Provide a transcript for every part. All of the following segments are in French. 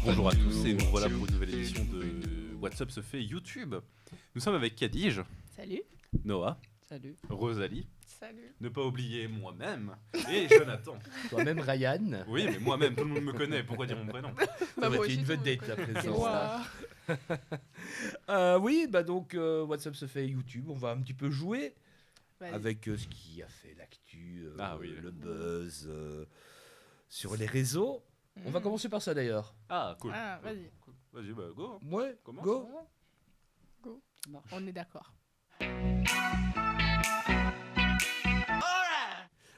Bonjour à tous et nous voilà pour une nouvelle édition de WhatsApp se fait YouTube. Nous sommes avec Kadij, Salut. Noah, Salut. Rosalie, Salut. ne pas oublier moi-même et Jonathan. Toi-même, Ryan. Oui, mais moi-même, tout le monde me connaît, pourquoi dire mon prénom? Bah, tu es une vedette, la présence. Wow. Oui, bah donc, WhatsApp se fait YouTube. On va un petit peu jouer Vas-y. avec ce qui a fait l'actu, Ah oui. le buzz sur les réseaux. On va commencer par ça d'ailleurs. Ah, cool. Ah, vas-y. Cool. Vas-y, bah go. Ouais, Commence. go. On est d'accord.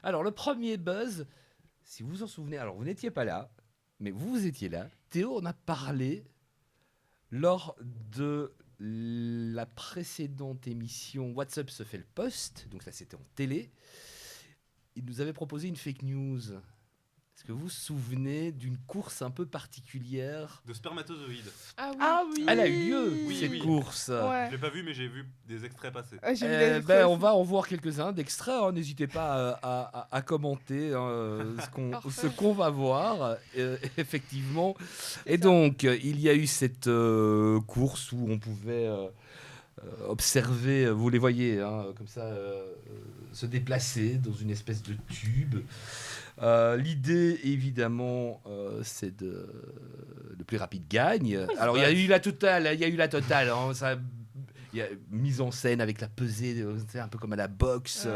Alors, le premier buzz, si vous vous en souvenez, alors vous n'étiez pas là, mais vous étiez là. Théo en a parlé lors de la précédente émission WhatsApp se fait le post. Donc, ça, c'était en télé. Il nous avait proposé une fake news. Est-ce que vous vous souvenez d'une course un peu particulière? De spermatozoïdes. Ah oui. Elle a eu lieu, Oui, cette oui. course. Ouais. Je l'ai pas vu, mais j'ai vu des extraits passer. J'ai vu des Ben, extraits on va en voir quelques-uns d'extraits. Hein. N'hésitez pas à commenter ce qu'on va voir, effectivement. Et donc, il y a eu cette course où on pouvait observer, vous les voyez, hein, comme ça, se déplacer dans une espèce de tube. L'idée, évidemment, c'est le plus rapide gagne. Alors, il y a eu la totale, hein, ça, il y a mise en scène avec la pesée, c'est un peu comme à la boxe,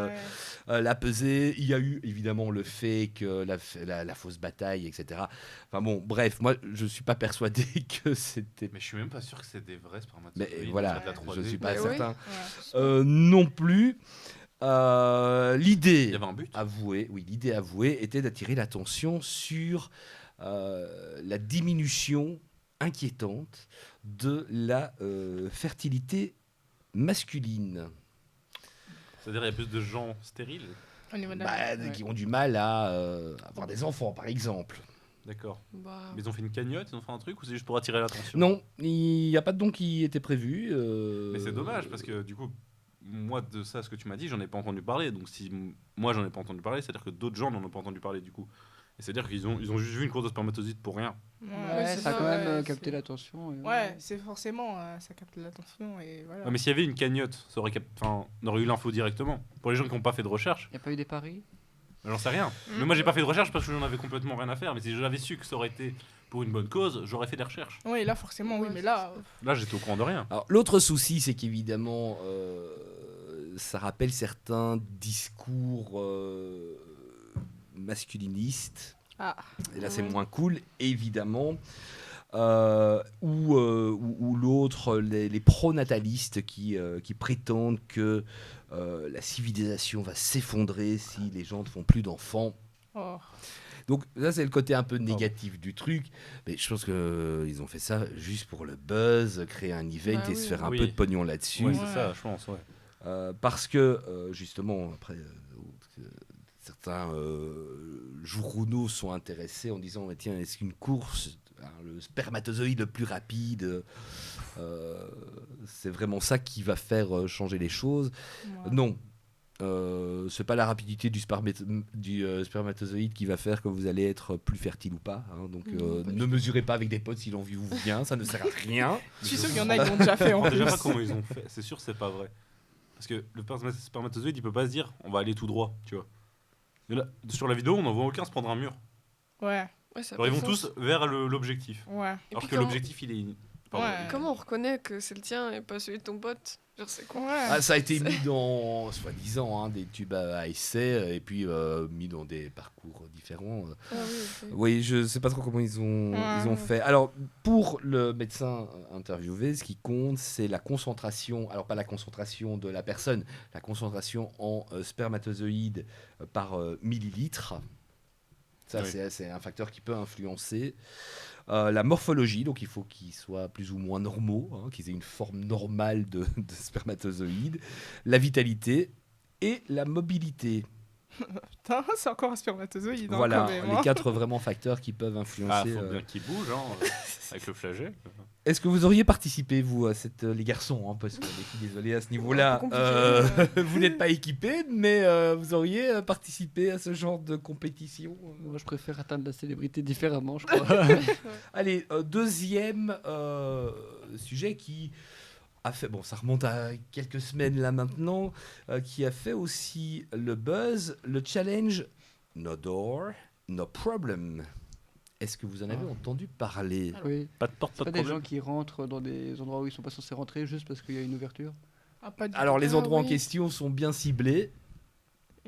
Ouais. la pesée. Il y a eu évidemment le fake, la fausse bataille, etc. Enfin bon, bref, moi, je suis pas persuadé que c'était. Mais je suis même pas sûr que c'est des vrais spermatozoïdes. Mais on voilà, dirait de la 3D. je suis pas Mais certain. Ouais. Non plus. Il L'idée y avait un but. l'idée avouée était d'attirer l'attention sur la diminution inquiétante de la fertilité masculine. C'est-à-dire il y a plus de gens stériles. Au niveau de la... Qui ont du mal à avoir des enfants, par exemple. D'accord. Bah, Mais ils ont fait une cagnotte, ils ont fait un truc ou c'est juste pour attirer l'attention? Non, il n'y a pas de don qui était prévu. Mais c'est dommage parce que du coup, moi de ça, ce que tu m'as dit, j'en ai pas entendu parler. Donc si moi j'en ai pas entendu parler, c'est-à-dire que d'autres gens n'en ont pas entendu parler du coup. Et c'est-à-dire qu'ils ont juste vu une course de spermatozoïdes pour rien. ouais, c'est ça a quand même ouais, capté l'attention. Ouais, c'est forcément, ça capte l'attention et voilà. Ouais, mais s'il y avait une cagnotte, ça aurait on aurait eu l'info directement. Pour les gens qui n'ont pas fait de recherche, Il n'y a pas eu des paris? j'en sais rien. Mais moi j'ai pas fait de recherche parce que j'en avais complètement rien à faire. Mais si j'avais su que ça aurait été pour une bonne cause, j'aurais fait des recherches. Oui, là forcément, oui, mais là, Là j'étais au courant de rien. Alors, l'autre souci, c'est qu'évidemment, ça rappelle certains discours masculinistes. ah, Et là, c'est moins cool, évidemment. Ou l'autre, les pronatalistes qui prétendent que la civilisation va s'effondrer si les gens ne font plus d'enfants. oh. Donc ça, c'est le côté un peu négatif du truc. Mais je pense qu'ils ont fait ça juste pour le buzz, créer un event Bah et se oui. faire un Oui. peu de pognon là-dessus. Ouais, Ouais. c'est ça, je pense. Ouais. Parce que, justement, après, certains journaux sont intéressés en disant, mais tiens, est-ce qu'une course, le spermatozoïde le plus rapide, c'est vraiment ça qui va faire changer les choses? Ouais. Non. C'est pas la rapidité du spermatozoïde qui va faire que vous allez être plus fertile ou pas. Hein. Donc, Non, pas du ne tout. mesurez pas avec des potes si l'envie vous vient, ça ne sert à rien. Je suis sûr qu'il y en a qui l'ont déjà fait en Je sais plus. déjà pas comment ils ont fait. C'est sûr, c'est pas vrai. Parce que le spermatozoïde, il peut pas se dire, on va aller tout droit, tu vois. Et là, sur la vidéo, on n'en voit aucun se prendre un mur. Ouais, Ouais, ça a Alors, ils pas vont de sens. tous vers l'objectif. ouais. Alors puis que comment- l'objectif, il est. Pardon. Ouais. Comment on reconnaît que c'est le tien et pas celui de ton pote? Genre, c'est quoi? Ouais. Ah, ça a été mis dans, soi-disant, hein, des tubes à essai et puis mis dans des parcours différents. Ah oui, ok. Oui, je sais pas trop comment ils ont fait. Alors, pour le médecin interviewé, ce qui compte, c'est la concentration, alors pas la concentration de la personne, la concentration en spermatozoïdes par millilitre. Ça, Oui. c'est un facteur qui peut influencer. La morphologie, donc il faut qu'ils soient plus ou moins normaux, hein, qu'ils aient une forme normale de spermatozoïdes. La vitalité et la mobilité. Putain, c'est encore un spermatozoïde. Voilà, quand même, les hein. 4 vraiment facteurs qui peuvent Ah, influencer. faut bien qu'il bouge, hein, avec le flagelle. Est-ce que vous auriez participé, vous, à cette... les garçons, hein, parce que les filles, désolé, à ce niveau-là, Un peu compliqué, vous n'êtes pas équipés, mais vous auriez participé à ce genre de compétition Moi, je préfère atteindre la célébrité différemment, je crois. Allez, deuxième sujet qui a fait, bon, ça remonte à quelques semaines là maintenant, qui a fait aussi le buzz, le challenge No Door, No Problem. Est-ce que vous en avez entendu parler? Oui. Pas de porte, C'est pas pas de des gens problème. qui rentrent dans des endroits où ils sont pas censés rentrer juste parce qu'il y a une ouverture. Ah, pas du Alors, tout. les Ah endroits en oui. question sont bien ciblés.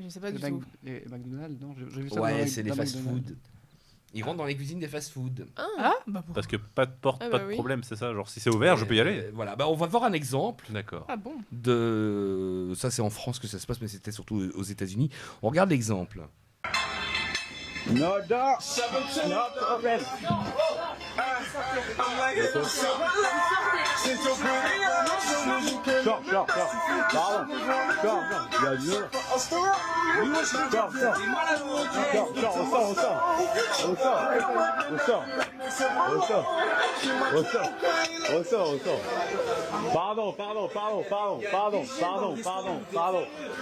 Je sais pas Les, du tout. les McDonald's, non j'ai vu ça Ouais, dans c'est les dans fast-food. Ils rentrent dans les cuisines des fast-food. Ah, bah pour... Parce que pas de porte, Ah pas bah de oui. problème, c'est ça. Genre, si c'est ouvert, je peux y aller. Voilà, bah, on va voir un exemple. D'accord. Ah bon. De ça, c'est en France que ça se passe, mais c'était surtout aux États-Unis. On regarde l'exemple. No door. No problem. Sors. Pardon. Sors. Il y a Dieu. Sors. On sort.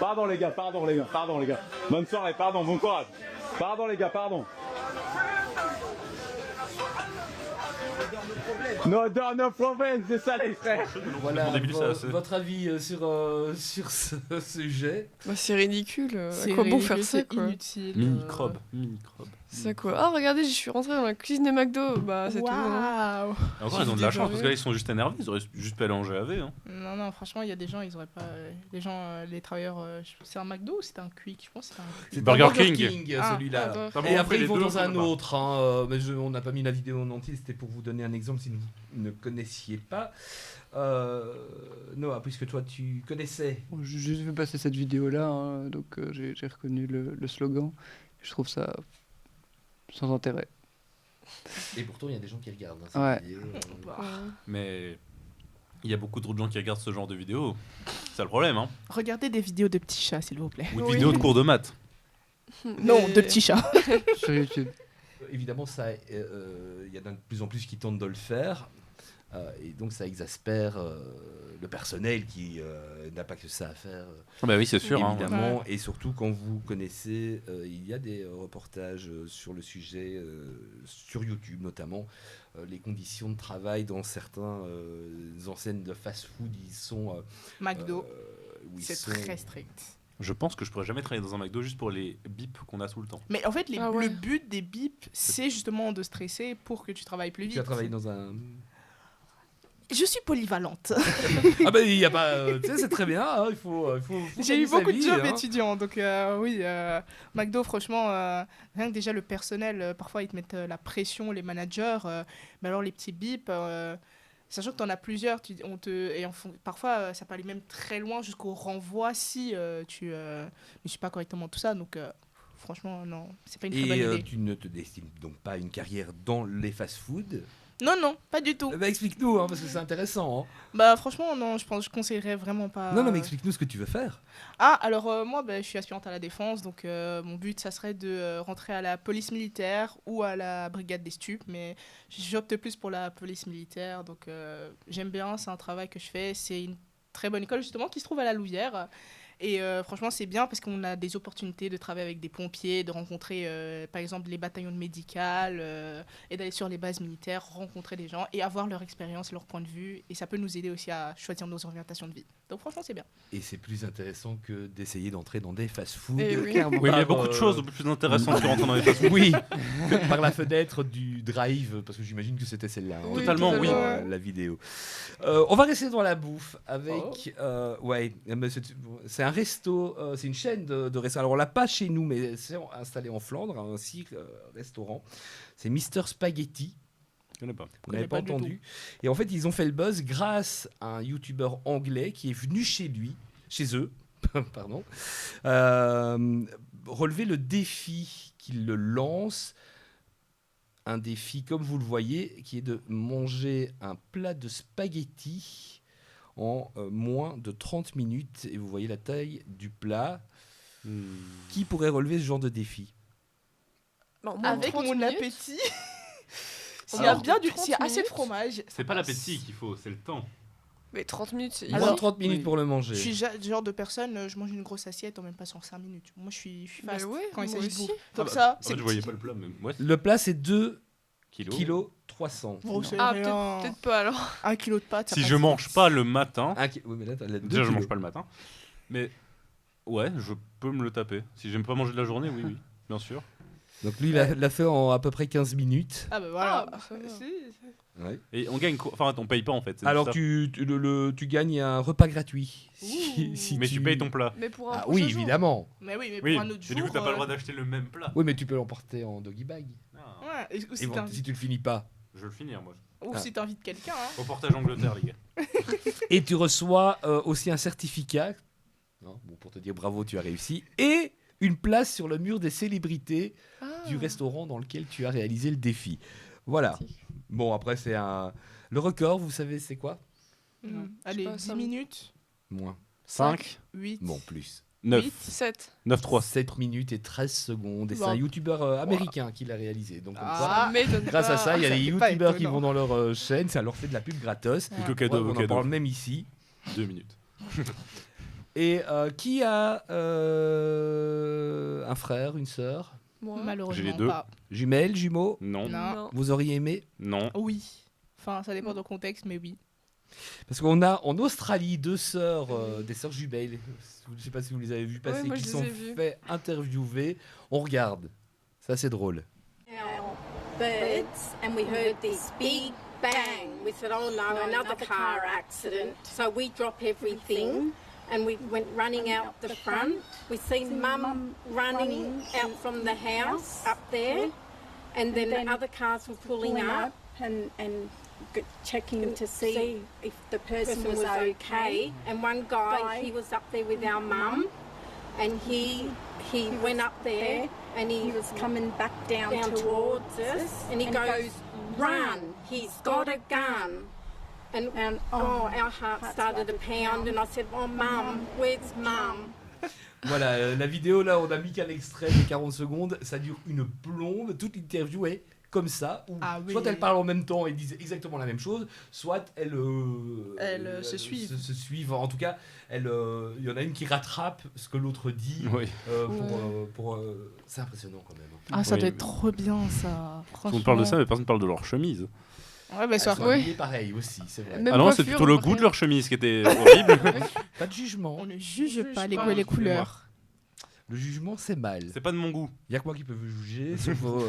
Pardon les gars. Bonne soirée, pardon, bon courage. Pardon les gars, pardon. No door, no problem, c'est ça les frères. Voilà Au début, ça, c'est- votre avis sur ce sujet. Bah, c'est ridicule. À C'est quoi bon ridicule, faire ça, c'est quoi? inutile. Microbe. C'est ça, quoi. Ah, regardez, je suis rentrée dans la cuisine de McDo. Bah, c'est tout. hein. Waouh. Et encore, ils ont de la chance parce que là, ils sont juste énervés. Ils auraient juste pu aller en GAV. Hein. Non, franchement, il y a des gens, ils auraient pas. Les gens, les travailleurs. C'est un McDo ou c'était un Quick? Je pense que c'était un Quick. C'est Burger un King. Ah, celui-là. ah, Ça, bon, Et on après, fait ils les vont deux, dans on un peut pas. autre. Mais on n'a pas mis la vidéo en entier, c'était pour vous donner un exemple si vous ne connaissiez pas. Noah, puisque toi, tu connaissais. Bon, j'ai juste vu passer cette vidéo-là, hein, donc j'ai reconnu le slogan. Je trouve ça sans intérêt. Et pourtant, il y a des gens qui regardent hein, cette Ouais. vidéo. Bah, Ouais. Mais il y a beaucoup trop de gens qui regardent ce genre de vidéos. C'est ça le problème. Hein. Regardez des vidéos de petits chats, s'il vous plaît. Ou de Oui. vidéos de cours de maths. Non, Mais- de petits chats. Sur YouTube. Évidemment, il y en a de plus en plus qui tentent de le faire. Et donc, ça exaspère le personnel qui n'a pas que ça à faire. Bah oui, c'est sûr. hein. Évidemment, et surtout quand vous connaissez, il y a des reportages sur le sujet, sur YouTube notamment, les conditions de travail dans certains enseignes de fast-food, ils sont... McDo, où ils c'est sont- très strict. Je pense que je pourrais jamais travailler dans un McDo juste pour les bips qu'on a tout le temps. Mais en fait, Ah ouais. le but des bips, c'est justement de stresser pour que tu travailles plus vite. Tu as travaillé dans un... Je suis polyvalente. Ah ben il y a pas... tu sais, c'est très bien, hein, il faut J'ai gagner eu sa beaucoup de vie, jobs hein. étudiants, donc oui, McDo, franchement, rien que déjà le personnel, parfois ils te mettent la pression, les managers, mais alors les petits bips, sachant que tu en as plusieurs, parfois ça peut aller même très loin jusqu'au renvoi si tu ne suis pas correctement tout ça, donc franchement, non, c'est pas une très bonne Et idée. tu ne te destines donc pas à une carrière dans les fast-food. Non, pas du tout. Bah, explique-nous, hein, parce que c'est intéressant. hein. Bah franchement, non, je conseillerais vraiment pas. Non, mais explique-nous ce que tu veux faire. Ah, alors moi, je suis aspirante à la défense, donc mon but, ça serait de rentrer à la police militaire ou à la brigade des stupes, mais j'opte plus pour la police militaire, donc j'aime bien, c'est un travail que je fais, c'est une très bonne école justement qui se trouve à la Louvière, et franchement, c'est bien parce qu'on a des opportunités de travailler avec des pompiers, de rencontrer par exemple les bataillons de médicales, et d'aller sur les bases militaires, rencontrer des gens et avoir leur expérience, leur point de vue, et ça peut nous aider aussi à choisir nos orientations de vie. Donc franchement, c'est bien. Et c'est plus intéressant que d'essayer d'entrer dans des fast-food. Eh oui. Clairement. Oui, mais il y a Par, beaucoup de choses plus intéressantes que rentrer dans les fast-food. Oui, que par la fenêtre du drive, parce que j'imagine que c'était celle-là. hein, Oui, Totalement, oui. la vidéo. On va rester dans la bouffe avec... ouais, mais c'est un resto, c'est une chaîne de restaurants. Alors on l'a pas chez nous, mais c'est installé en Flandre, un restaurant. C'est Mister Spaghetti. Je connais pas. Vous n'avez connais pas pas du entendu. Et en fait, ils ont fait le buzz grâce à un youtubeur anglais qui est venu chez eux, pardon, relever le défi qu'il le lance. Un défi, comme vous le voyez, qui est de manger un plat de spaghettis en moins de 30 minutes. Et vous voyez la taille du plat. Qui pourrait relever ce genre de défi? Bon, moi, Avec 30 mon minutes. appétit. S'il y a Alors, bien de 30 s'il y a assez de minutes. fromage. C'est pas l'appétit qu'il faut, c'est le temps. Mais 30 minutes, c'est Moins Alors- de 30 minutes Oui. pour le manger. Je suis le genre de personne, je mange une grosse assiette en même pas en 5 minutes. Moi, je suis Bah fast ouais, quand il moi s'agit de aussi. bouffe. Ah Donc bah, ça, en c'est fait, je voyais petit. pas le plat, mais moi, Le plat, c'est 2 kilo. kg 300. Bon, c'est Ah, rien. peut-être pas alors. 1 kilo de pâtes. ça Si passe je vite. mange pas le matin, Oui, mais là, t'as 2 déjà je mange pas le matin, mais ouais, je peux me le taper. Si j'aime pas manger de la journée, oui, oui, bien sûr. Donc lui, il l'a fait en à peu près 15 minutes. Ah bah voilà. Ah, bah, ça va. Si. Ouais. Et on gagne quoi? Enfin, on paye pas en fait. c'est Alors ça. tu gagnes un repas gratuit. Ouh. Mais tu payes ton plat. Mais pour un Ah prochain oui, jour. évidemment. Mais oui, mais Oui, pour un autre et jour. du coup, t'as pas le droit d'acheter le même plat. Oui, mais tu peux l'emporter en doggy bag. Ouais, et- ou Et si bon, t'invites si tu le finis pas. Je vais le finir, moi. ou Ah. si t'invites quelqu'un. Hein. Au portage Angleterre, les gars. Et tu reçois aussi un certificat. Non, bon, pour te dire bravo, tu as réussi. Et une place sur le mur des célébrités Ah. du restaurant dans lequel tu as réalisé le défi. Voilà. Pratique. Bon, après, c'est un. Le record, vous savez, c'est quoi? Allez, pas, 10 ça me- minutes, Moins. 5, 8. Bon, plus. 9, 7. 9, 3. 7 minutes et 13 secondes. Et c'est Bon. un youtubeur américain qui l'a réalisé. Donc, comme quoi, Ah, m'étonne grâce à pas. ça, il y a des c'est pas youtubeurs qui étonnant. vont dans leur chaîne, ça leur fait de la pub gratos. Ouais. Donc, cadeau, Ouais, on en cadeau. parle même ici. 2 minutes. Et qui a un frère, une sœur, Moi. Malheureusement J'ai les deux. pas. jumelles, jumeaux? Non, Non. Vous auriez aimé? non. Oui. Enfin, ça dépend du contexte, mais oui. Parce qu'on a en Australie 2 sœurs, des sœurs jumelles. Je ne sais pas si vous les avez vues passer, Ouais, moi, qui je les sont ai vues. fait interviewer. On regarde. Ça, c'est drôle. our birds and we heard this big bang. We said, oh no, another car accident. So we drop everything and we went running out the front. We seen Mum running out from the house up there and then other cars were pulling up and checking to see if the person was okay. And one guy, he was up there with our mum and he went up there and he was coming back down towards us and he goes, run, he's got a gun. And our heart started to pound and I said, oh mum, where's mum? Voilà, la vidéo, là, on a mis qu'un extrait de 40 secondes. Ça dure une plombe. Toute l'interview est comme ça. Où Ah oui. soit elles parlent en même temps et disent exactement la même chose, soit elles Se suivent. Se suivent. En tout cas, il y en a une qui rattrape ce que l'autre dit. Oui. C'est impressionnant quand même. Ah, ça Oui, doit mais- être trop bien, ça. On parle de ça, mais personne parle de leur chemise. Ouais, bah, Elles soit. sont Ouais. habillées pareil aussi, c'est vrai. Même Ah non, c'est coiffure, plutôt le après. goût de leur chemise qui était horrible. Pas de jugement. On ne juge juge pas les pas. goûts et les couleurs. Le jugement, c'est mal. C'est pas de mon goût. Il n'y a que moi qui peux vous juger sur vos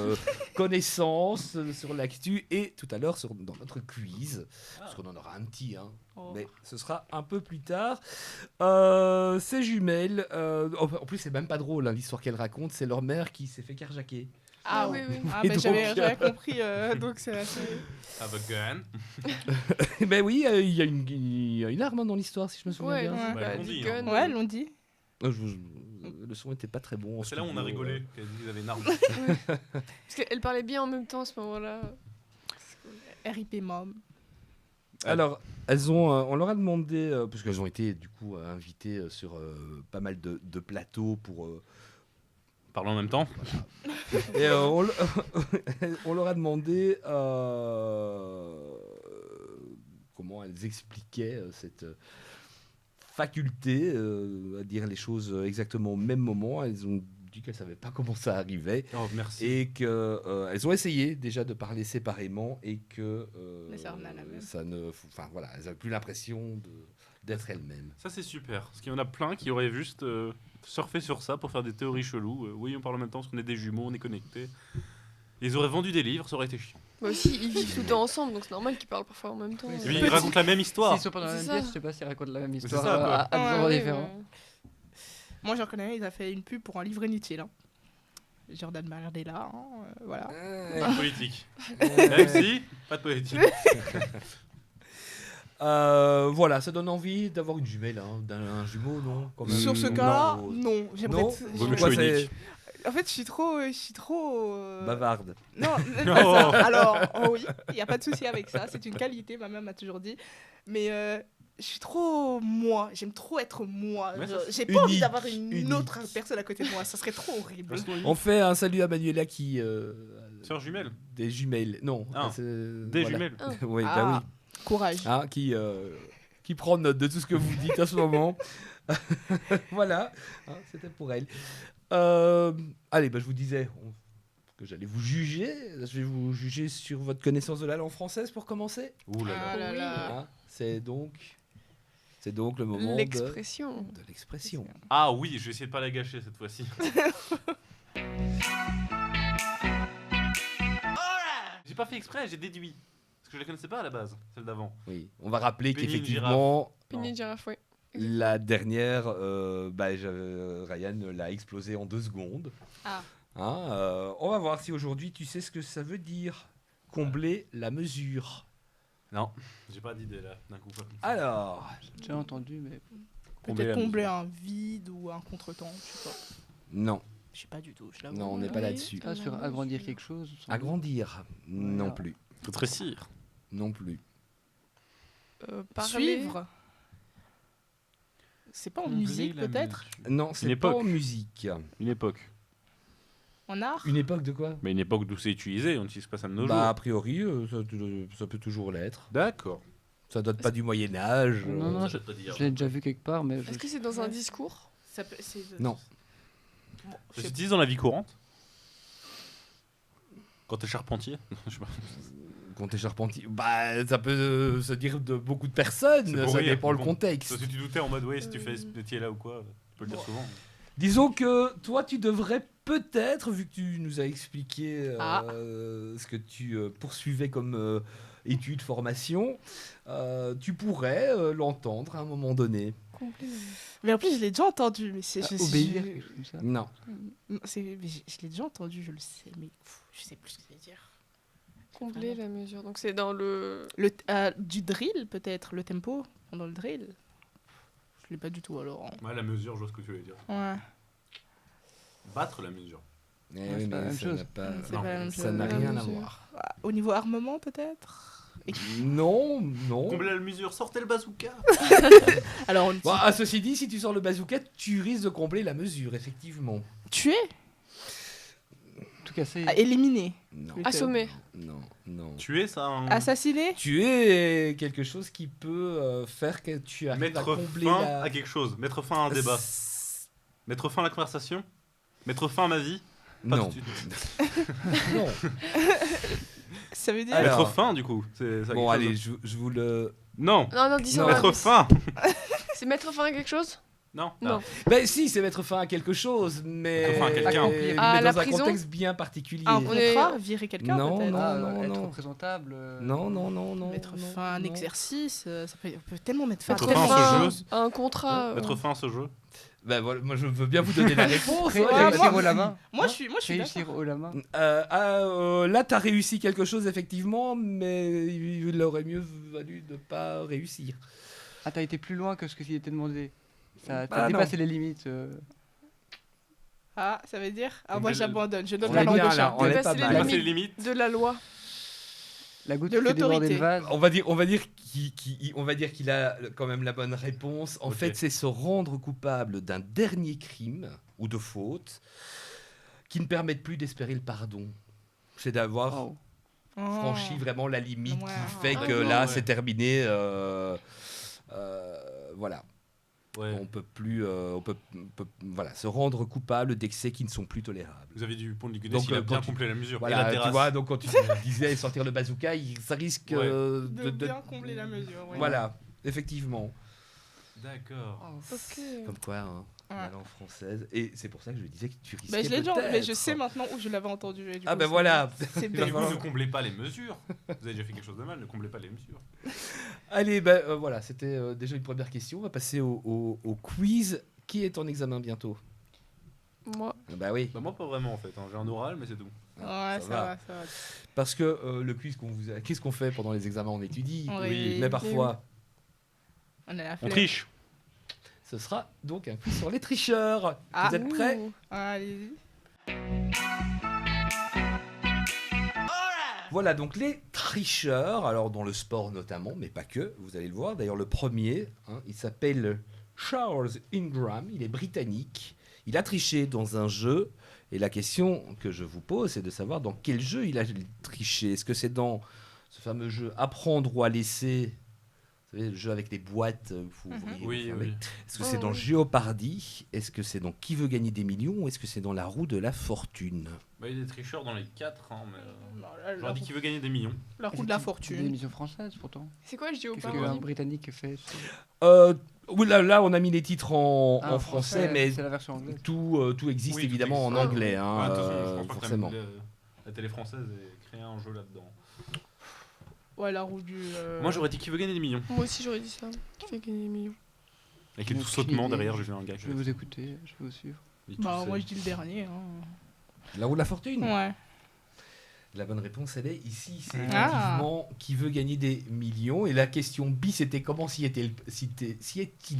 connaissances, sur l'actu et tout à l'heure dans notre quiz. Parce qu'on en aura un petit, hein. Oh. Mais ce sera un peu plus tard. Ces jumelles, en plus c'est même pas drôle hein, l'histoire qu'elles racontent, c'est leur mère qui s'est fait carjacker. Ah oui, oui. Ah, Et bah, donc, j'avais compris, donc c'est assez. Have a gun. Ben oui, il y a une arme hein, dans l'histoire si je me souviens Ouais, bien. Ouais. Bah, bah, ils l'ont dit, du hein. gun. Ouais, l'ont dit. Le son était pas très bon. en C'est là où on a studio, rigolé. Qu'elles disent qu'ils avaient une arme. Parce qu'elle parlait bien en même temps à ce moment-là. RIP Mom. Alors, on leur a demandé, parce qu'elles ont été du coup invitées sur pas mal de plateaux pour. Parlons en même temps. Et on leur a demandé comment elles expliquaient cette faculté à dire les choses exactement au même moment. Elles ont dit qu'elles ne savaient pas comment ça arrivait. Oh, merci. Et qu'elles ont essayé déjà de parler séparément et que Mais ça revenait à la même. ça ne, enfin voilà, elles n'avaient plus l'impression d'être elles-mêmes. Ça, c'est super. Parce qu'il y en a plein qui auraient juste surfé sur ça pour faire des théories cheloues. Oui, on parle en même temps parce qu'on est des jumeaux, on est connectés. Ils auraient vendu des livres, ça aurait été chiant. Moi aussi, ils vivent tout le temps ensemble, donc c'est normal qu'ils parlent parfois en même temps. Oui, Et c'est puis, ça. ils racontent la même histoire. S'ils sont pas dans la C'est même ça. pièce, je sais pas s'ils racontent la même C'est histoire ça, quoi. à Ouais, endroits oui, différents. Moi, j'en connais un, il a fait une pub pour un livre inutile. Hein. Jordan Bardella, hein, voilà. Pas de politique. Même si, pas de politique. Voilà, ça donne envie d'avoir une jumelle, hein, d'un jumeau, non quand même. Sur ce non. cas-là, non. J'aimerais Non, être- Vaut mieux Pourquoi choix c'est unique. En fait, je suis trop. bavarde. Non, pas ça. Alors, oh oui, il n'y a pas de souci avec ça. C'est une qualité, ma mère m'a toujours dit. Mais je suis trop moi. J'aime trop être moi. Ouais, Genre, ça, j'ai pas envie unique, d'avoir une unique. autre personne à côté de moi. Ça serait trop horrible. On fait un salut à Manuela qui. Sœur jumelle. Des jumelles. Non. Ah, c'est- Des voilà. jumelles. Oui, bah Ah, oui. courage. Hein, qui prend note de tout ce que vous dites en ce moment. Voilà, hein, c'était pour elle. Allez, bah, je vous disais que j'allais vous juger. Je vais vous juger sur votre connaissance de la langue française pour commencer. Ouh là Ah là. là là. Hein, c'est donc le moment L'expression. de l'expression. Ah oui, je vais essayer de pas la gâcher cette fois-ci. J'ai pas fait exprès, j'ai déduit. Parce que je la connaissais pas à la base, celle d'avant. Oui, on va rappeler Pénine, qu'effectivement, Pigné de girafe, ouais. la dernière, Ryan l'a explosé en 2 secondes. Ah. Hein, on va voir si aujourd'hui tu sais ce que ça veut dire. Combler la mesure. Non, j'ai pas d'idée là, d'un coup. Alors, J'ai déjà entendu, mais Combler Peut-être la combler un vide ou un contretemps. Je sais pas. non, Je sais pas du tout. Je l'avoue. non, on n'est pas Oui. là-dessus. pas sur agrandir quelque chose. sans doute. Agrandir, non Voilà. plus, Faut trécir. non plus. Parler. Suivre. C'est pas en Combler musique la peut-être. mesure. Non, c'est Une pas époque. en musique. Une époque. En art. Une époque de quoi? Mais une époque d'où c'est utilisé, on n'utilise pas ça de nos Bah, a jours. priori, ça peut toujours l'être. D'accord. Ça date pas du Moyen-Âge. Non, non, Ça, je vais te dire. Je l'ai déjà vu quelque part, mais je... Est-ce que c'est dans un discours? Ça peut- c'est- Non. Bon, je Ça sais s'utilise dans la vie courante. Quand t'es charpentier. Je sais pas. Quand t'es charpentier, bah, ça peut se dire de beaucoup de personnes, C'est pour ça rire, dépend le bon. contexte. Parce que tu doutais en mode, ouais, si tu fais ce métier-là ou quoi, tu peux le dire souvent. Disons que toi, tu devrais peut-être, vu que tu nous as expliqué Ah. ce que tu poursuivais comme études, formation, tu pourrais l'entendre à un moment donné. Complet. Mais en plus, je l'ai déjà entendu. Mais c'est. obéir, quelque chose comme ça. Non. Mais je l'ai déjà entendu, je le sais, mais je sais plus ce que ça veut dire. Combler la mesure. Donc c'est dans le. Du drill, peut-être, le tempo, pendant le drill. Je l'ai pas du tout alors. Ouais, la mesure, je vois ce que tu veux dire. Ouais. Battre la mesure. Eh c'est oui, pas la mais même ça chose. n'a pas- C'est Non, pas la même ça chose. n'a La rien à mesure. voir. Ah, au niveau armement, peut-être. Non, non. Combler la mesure, sortez le bazooka. Alors, on Bon, à ceci dit, si tu sors le bazooka, tu risques de combler la mesure, effectivement. tuer, Tout casser. éliminer, Non, Assommer. non, non. Tuer, ça. assassiner. Tu es quelque chose qui peut faire que tu arrives à Mettre combler fin la... à quelque chose. Mettre fin à un débat. Mettre fin à la conversation. Mettre fin à ma vie. Pas Non. tout de suite. Non. Ça veut dire. Alors- Mettre fin, du coup. C'est ça, Bon, quelque allez, chose. je vous le... Non. Non, non, dis ça. Non. en Mettre indice. fin. C'est mettre fin à quelque chose? Non. Non. Ben si, c'est mettre fin à quelque chose, mais, Mettre fin à quelqu'un. mais À la dans un prison contexte bien particulier. Un On est- contrat, virer quelqu'un, Non, peut-être. non. Ah, être non. représentable. Non, non, non, non. Mettre non, fin à un non. exercice, on peut tellement mettre fin Mettre à fin tellement- à ce jeu. à un contrat. Mettre fin à ce jeu. Ben voilà, moi je veux bien vous donner la réponse. Ré- hein, réussir moi- haut la main. Moi, je suis d'accord. Réussir haut la main. Là, t'as réussi quelque chose, effectivement, mais il aurait mieux valu de pas réussir. Ah, t'as été plus loin que ce que s'il était demandé. T'as Bah, dépassé les limites. Ah, ça veut dire. Ah, On moi, est- j'abonne. Je donne on la est langue bien au là, chat. on est Dépasser pas les mal. Dépasser les limites. limites. De la loi. La goutte De qui fait déborder l'autorité. le vase. On va dire qu'il a quand même la bonne réponse. En Ok. fait, c'est se rendre coupable d'un dernier crime ou de faute qui ne permettent plus d'espérer le pardon. C'est d'avoir Oh. franchi vraiment la limite Ouais. qui fait Ah que non, là, ouais. c'est terminé. Voilà. Ouais. On peut plus, voilà, se rendre coupable d'excès qui ne sont plus tolérables. Vous avez du pont de Ligonnès, Donc, il a quand bien tu- complet la mesure. Et la Voilà, tu terrasse. vois, donc quand tu disais sortir le bazooka, ça risque Ouais. De bien combler la mesure. ouais. Voilà, effectivement. D'accord. Ok. Comme quoi, hein, Ouais. la langue française. Et c'est pour ça que je disais que tu risquais Bah, je l'ai déjà, peut-être. mais je sais maintenant où je l'avais entendu. et du Ah coup, ben c'est- voilà. C'est Et bien. du coup, ne comblez pas les mesures. Vous avez déjà fait quelque chose de mal, ne comblez pas les mesures. Allez, ben voilà, c'était déjà une première question. On va passer au quiz. Qui est en examen bientôt? Moi. Bah oui. Bah, moi, pas vraiment en fait. hein. J'ai un oral, mais c'est tout. Ouais, ça ça va. va, ça va. Parce que le quiz qu'est-ce qu'on fait pendant les examens? On étudie. Oui. Mais parfois, On a la On flemme. triche. ce sera donc un quiz sur les tricheurs. Ah. Vous êtes prêts? Ouh. Allez-y. voilà, donc les tricheurs, alors dans le sport notamment, mais pas que, vous allez le voir. D'ailleurs, le premier, il s'appelle Charles Ingram, il est britannique. Il a triché dans un jeu, et la question que je vous pose, c'est de savoir dans quel jeu il a triché. Est-ce que c'est dans ce fameux jeu Apprendre ou à laisser, vous savez, le jeu avec des boîtes, il faut ouvrir, Oui, fermer. oui. Est-ce que c'est dans Jeopardy? Est-ce que c'est dans Qui veut gagner des millions? Ou est-ce que c'est dans La roue de la fortune? Bah, il y a des tricheurs dans les 4, hein, mais. Non, là, J'aurais dit qu'il veut gagner des millions. la roue de C'est la une fortune. émission française pourtant. C'est quoi, je dis au Qu'est-ce paradis qu'un Britannique fait Oui, là, on a mis les titres en français, mais c'est la version anglaise. tout existe Oui, tout évidemment en existe. anglais, hein, Ouais, de toute façon, je pense pas que forcément. la télé française ait créé un jeu là-dedans. Ouais, la roue du. Moi, j'aurais dit qu'il veut gagner des millions. Moi aussi, j'aurais dit ça. Qui fait gagner des millions. Avec Aucune tout sautement idée. derrière, j'ai vu un gars. Je vais vous écouter, je vais vous suivre. Bah, moi je dis le dernier. Hein. La roue de la fortune. Ouais. La bonne réponse, elle est ici. C'est Ah. effectivement Qui veut gagner des millions. Et la question B, c'était comment s'y est-il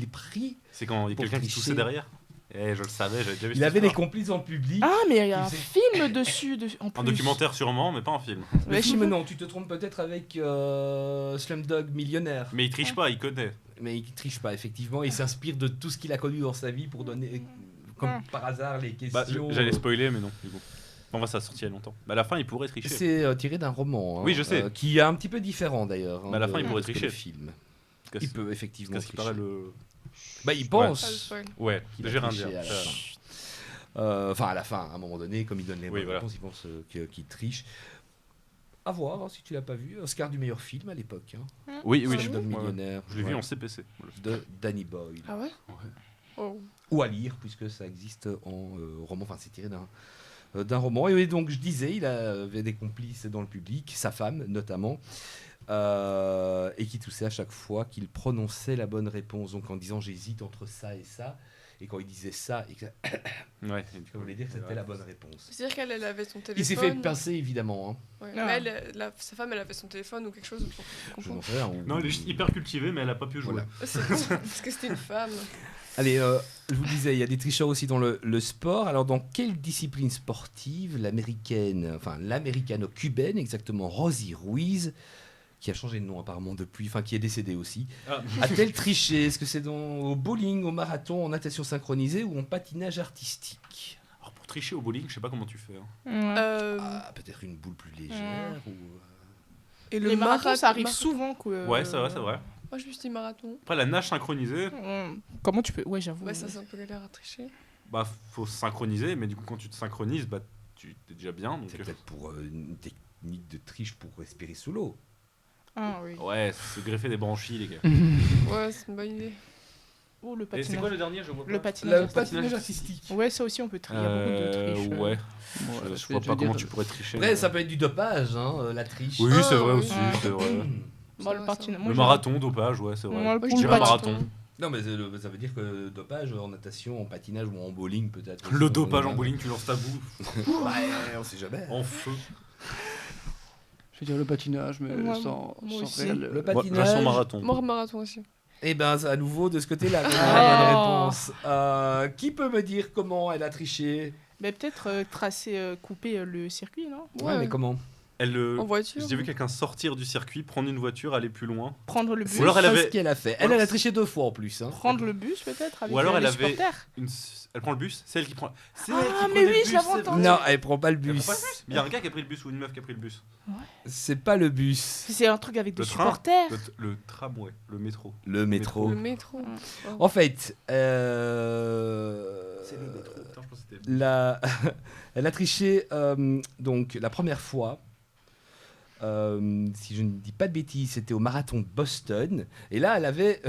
pris. C'est quand il y a Pour quelqu'un qui tricher. toussait derrière. Je le savais, j'avais déjà vu Il cette avait des histoire. complices dans le public. Ah, mais il y a un Il film dessus. En plus. Un documentaire sûrement, mais pas un film. Le Ouais, film, je- non, tu te trompes peut-être avec Slumdog Millionnaire. Mais il triche pas, il connaît. Mais il triche pas, effectivement. Il s'inspire de tout ce qu'il a connu dans sa vie pour donner, comme par hasard, les Bah, questions. j'allais spoiler, mais non, du coup. En vrai, ça a sorti il y a longtemps. Bah, à la fin, il pourrait tricher. C'est tiré d'un roman. hein, Oui, je sais. qui est un petit peu différent d'ailleurs. Mais à la fin, il pourrait que tricher. le film. Parce Il peut effectivement Qu'est-ce qui tricher. paraît le. Bah, il Pas le pense. spoil. Ouais, qu'il a j'ai rien à triché dire. à la fin. Enfin, à la fin, à un moment donné, comme il donne les Oui, bonnes voilà. réponses, il pense qu'il triche. À voir, hein, si tu l'as pas vu. Oscar du meilleur film à l'époque. Hein. Oui, oui, Slumdog ouais. Millionnaire. Je l'ai vu ouais, en CPC. de Danny Boyle. Ah ouais Oh. Ou à lire, puisque ça existe en roman. Enfin, c'est tiré d'un roman. Et oui, donc, je disais, il avait des complices dans le public, sa femme notamment, et qui toussait à chaque fois qu'il prononçait la bonne réponse. Donc, en disant j'hésite entre ça et ça. Et quand il disait ça, et que ça Ouais. voulait dire que c'était la bonne réponse. C'est-à-dire qu'elle elle avait son téléphone. Il s'est fait pincer, évidemment. Hein. Ouais. Ah. Mais sa femme, elle avait son téléphone ou quelque chose pour Je comprendre. n'en sais rien. Non, elle est juste hyper cultivée, mais elle a pas pu jouer. Voilà. C'est con, parce que c'était une femme. Allez, je vous disais, il y a des tricheurs aussi dans le sport. Alors, dans quelle discipline sportive l'américano-cubaine, exactement, Rosie Ruiz, qui a changé de nom apparemment depuis, enfin qui est décédée aussi, Ah. a-t-elle triché? Est-ce que c'est au bowling, au marathon, en natation synchronisée ou en patinage artistique? Alors, pour tricher au bowling, je sais pas comment tu fais. Hein. Ouais. Ah, peut-être une boule plus légère ou... Et Les marathons, ça arrive souvent. Ouais, c'est vrai, c'est vrai. Moi, je me suis dit marathon. Après, la nage synchronisée, Comment tu peux. Ouais, j'avoue. Ouais, ça, c'est un peu galère à tricher. bah, faut se synchroniser, mais du coup, quand tu te synchronises, bah, tu es déjà bien. Donc, C'est peut-être pour une technique de triche pour respirer sous l'eau. Ah oui. ouais, se greffer des branchies, les gars. Ouais, c'est une bonne idée. Oh, le Et c'est patinage. quoi le dernier? Je vois pas. Le patinage. Le patinage artistique. Ouais, ça aussi, on peut trier. Il y a beaucoup de triches. Ouais, Bon, je vois pas comment tu pourrais tricher. Après, ça peut être du dopage, hein, la triche. Oui, c'est vrai Ah, aussi, oui. c'est vrai. Bon, le patinage. Le marathon, dopage, ouais, c'est vrai. Moi, Moi, je le dirais J'irais patinage. marathon. Non, mais ça veut dire que dopage en natation, en patinage ou en bowling peut-être. Le dopage en bowling, tu lances ta boue Ouais, on sait jamais. en feu. Je veux dire le patinage, mais Moi sans aussi. réel. Le Ouais, patinage. version marathon. Mort marathon aussi. Eh ben, à nouveau de ce côté-là, la Ah. bonne réponse. Qui peut me dire comment elle a triché? Mais peut-être tracer, couper le circuit, non? Ouais, mais comment? Elle, En voiture. j'ai vu quelqu'un sortir du circuit, prendre une voiture, aller plus loin. Prendre le bus. Ou alors elle C'est avait- ce qu'elle a fait. Elle, alors elle a triché 2 fois en plus. Hein. Prendre le bus, peut-être, avec Ou alors les elle avait- supporters. Elle prend le bus, c'est elle qui prend. C'est Ah, elle qui mais prenait oui, le je bus, l'avais c'est entendu. vrai. Non, elle prend pas le Elle bus. prend pas le bus. Mais il y a un gars qui a pris le bus ou une meuf qui a pris le bus. C'est pas le bus. C'est un truc avec des Le train. supporters. Le tramway, le métro. Le métro. Le métro. En fait, C'est le métro. Putain, je pense que c'était. elle a triché donc la première fois. Si je ne dis pas de bêtises, c'était au marathon de Boston. Et là, elle avait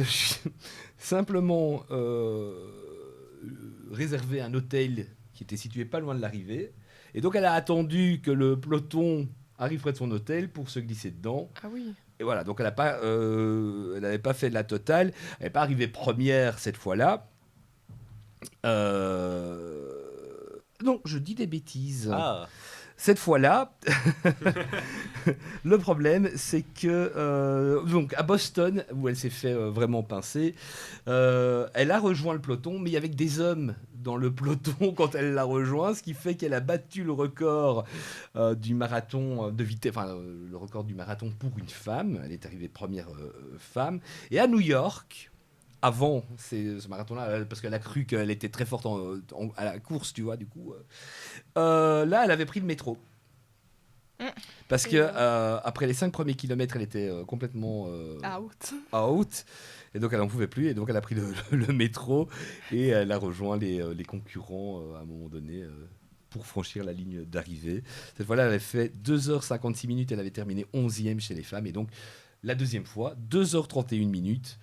simplement réservé un hôtel qui était situé pas loin de l'arrivée. Et donc, elle a attendu que le peloton arrive près de son hôtel pour se glisser dedans. Ah oui. Et voilà, donc elle n'avait pas fait de la totale. Elle n'est pas arrivée première cette fois-là. Non, je dis des bêtises. Ah, Cette fois-là, le problème, c'est que donc à Boston, où elle s'est fait vraiment pincer, elle a rejoint le peloton, mais avec des hommes dans le peloton quand elle l'a rejoint, ce qui fait qu'elle a battu le record du marathon de vitesse, le record du marathon pour une femme. Elle est arrivée première femme. Et à New York, avant ce marathon-là, parce qu'elle a cru qu'elle était très forte à la course, tu vois, du coup, là, elle avait pris le métro. Parce que après les 5 premiers kilomètres, elle était complètement out. Et donc elle n'en pouvait plus. Et donc elle a pris le métro et elle a rejoint les concurrents à un moment donné pour franchir la ligne d'arrivée. Cette fois-là, elle avait fait 2h56 minutes. Elle avait terminé 11e chez les femmes. Et donc la deuxième fois, 2h31 minutes.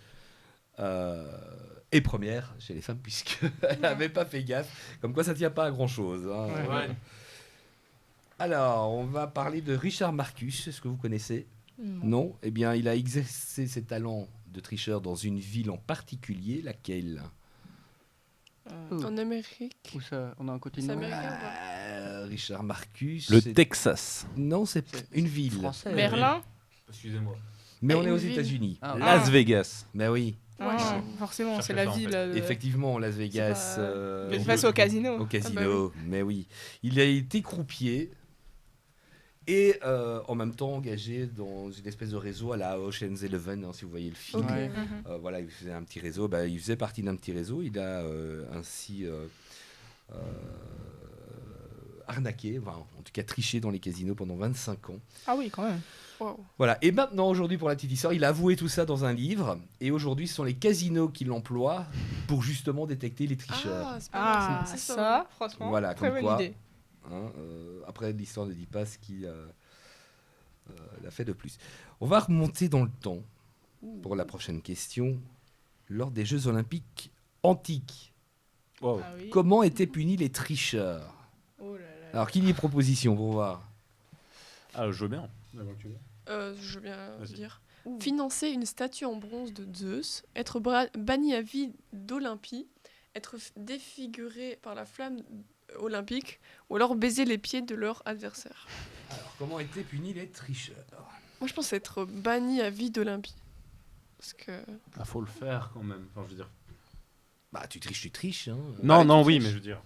Et première chez les femmes, puisqu'elle n'avait pas fait gaffe. Comme quoi, ça ne tient pas à grand-chose. Hein. Ouais. Alors, on va parler de Richard Marcus. Est-ce que vous connaissez ? Non. Eh bien, il a exercé ses talents de tricheur dans une ville en particulier. Laquelle ? En Amérique. Où ça on a un C'est continent américain ou pas Richard Marcus. Le c'est- Texas. Non, c'est une ville. français. Berlin. Excusez-moi. Mais on est Une aux ville. États-Unis. Ah, Las Vegas. Ben oui, Ah, forcément, Cherchez c'est la ça, en ville. fait. effectivement, Las Vegas. Mais face au casino. Au casino, Ah bah mais oui. Il a été croupier et en même temps engagé dans une espèce de réseau à la Ocean's Eleven, hein, si vous voyez le film. Ok. Ouais. Voilà, il faisait un petit réseau. Bah, il faisait partie d'un petit réseau. Il a ainsi arnaqué, enfin, en tout cas triché dans les casinos pendant 25 ans. Ah oui, quand même. Wow. Voilà. Et maintenant, aujourd'hui, pour la petite histoire, il a avoué tout ça dans un livre. Et aujourd'hui, ce sont les casinos qui l'emploient pour justement détecter les tricheurs. Ah, c'est pas mal, Ah, c'est ça, franchement, Voilà, très comme bonne quoi. idée. Hein, après, l'histoire ne dit pas ce qu'il a fait de plus. On va remonter dans le temps pour la prochaine question. Lors des Jeux Olympiques antiques, Wow. Ah oui. comment étaient punis les tricheurs ? Oh là là. Alors, qui dit proposition pour voir ? Ah, je veux bien. Je veux bien Vas-y. dire. Financer une statue en bronze de Zeus, être banni à vie d'Olympie, être défiguré par la flamme olympique, ou alors baiser les pieds de leur adversaire. Alors, comment étaient punis les tricheurs ? Moi, je pense être banni à vie d'Olympie. Parce que... Ah, faut le faire quand même. Enfin, je veux dire. Bah, tu triches. Hein. Non, non, oui, mais je veux dire.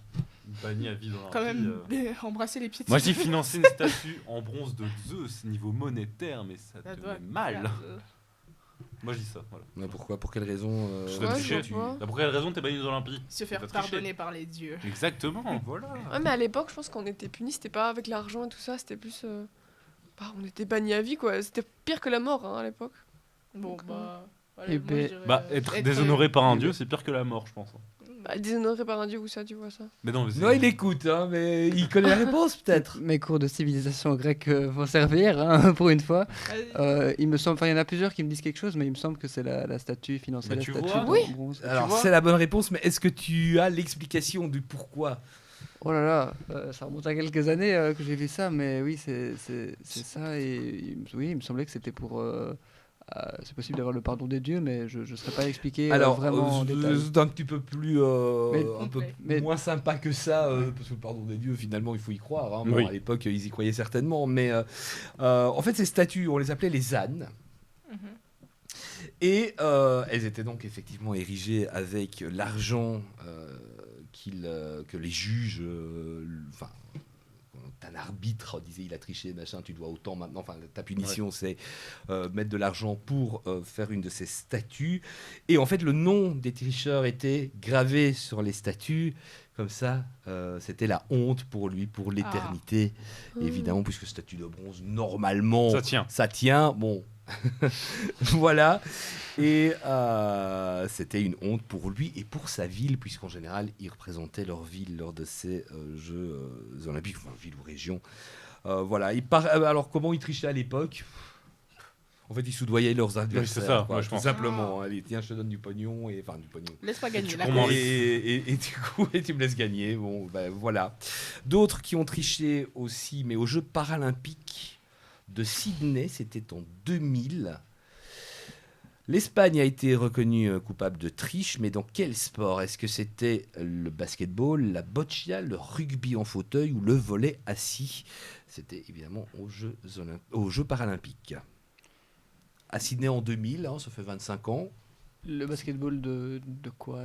Banni à vie dans Quand la même, vie, embrasser les pieds de Moi, je ses- dis financer une statue en bronze de Zeus, niveau monétaire, mais ça Ça te doit met mal. faire, Moi, je dis ça. Voilà. Mais pourquoi ? Pour quelle raison Je Ouais, te je dis, vois. Pour quelle raison t'es banni des Olympiques Se faire T'as triché. pardonner par les dieux. Exactement, voilà. Ouais, mais à l'époque, je pense qu'on était punis, c'était pas avec l'argent et tout ça, c'était plus... on était banni à vie, quoi. C'était pire que la mort, hein, à l'époque. Bon, Donc, bah. voilà, Eh moi, ben- je dirais, Bah, être être- déshonoré par un dieu, c'est pire que la mort, je pense. Bah, déshonoré par un dieu, où ça, tu vois ça. Mais non, mais Non, il écoute, hein, mais il connaît la réponse peut-être. Mes cours de civilisation grecque vont servir, hein, pour une fois. Vas-y. Il me semble, enfin, il y en a plusieurs qui me disent quelque chose, mais il me semble que c'est la statue, financer Bah, la tu statue vois. en Oui. bronze. Alors, vois c'est la bonne réponse, mais est-ce que tu as l'explication du pourquoi ? Oh là là, ça remonte à quelques années que j'ai vu ça, mais oui, c'est ça. Et oui, il me semblait que c'était pour. C'est possible d'avoir le pardon des dieux, mais je ne saurais pas expliquer Alors, vraiment en détail. c'est un petit peu plus, Mais- un peu mais- moins sympa que ça, parce que le pardon des dieux, finalement, il faut y croire. Hein. Bon, Oui. à l'époque, ils y croyaient certainement, mais en fait, ces statues, on les appelait les ânes. Mhm. Et elles étaient donc effectivement érigées avec l'argent que les juges, enfin, quand un arbitre disait il a triché, machin, tu dois autant maintenant, enfin ta punition c'est mettre de l'argent pour faire une de ces statues. Et en fait le nom des tricheurs était gravé sur les statues, comme ça c'était la honte pour lui, pour l'éternité. Évidemment, puisque statue de bronze, normalement, Ça tient. bon. Voilà. Et c'était une honte pour lui et pour sa ville, puisqu'en général, ils représentaient leur ville lors de ces Jeux olympiques, enfin, ville ou région. Voilà. Alors, comment ils trichaient à l'époque ? En fait, ils soudoyaient leurs adversaires. ça, quoi, ouais, je tout pense. simplement. Allez, tiens, je te donne du pognon. Enfin, du pognon. Laisse-moi gagner. Tu la comprends. course. Et du coup, tu me laisses gagner. Bon, ben voilà. D'autres qui ont triché aussi, mais aux Jeux paralympiques de Sydney, c'était en 2000. L'Espagne a été reconnue coupable de triche, mais dans quel sport ? Est-ce que c'était le basketball, la boccia, le rugby en fauteuil ou le volley assis ? C'était évidemment aux Jeux paralympiques. À Sydney en 2000, hein, ça fait 25 ans. Le basketball de quoi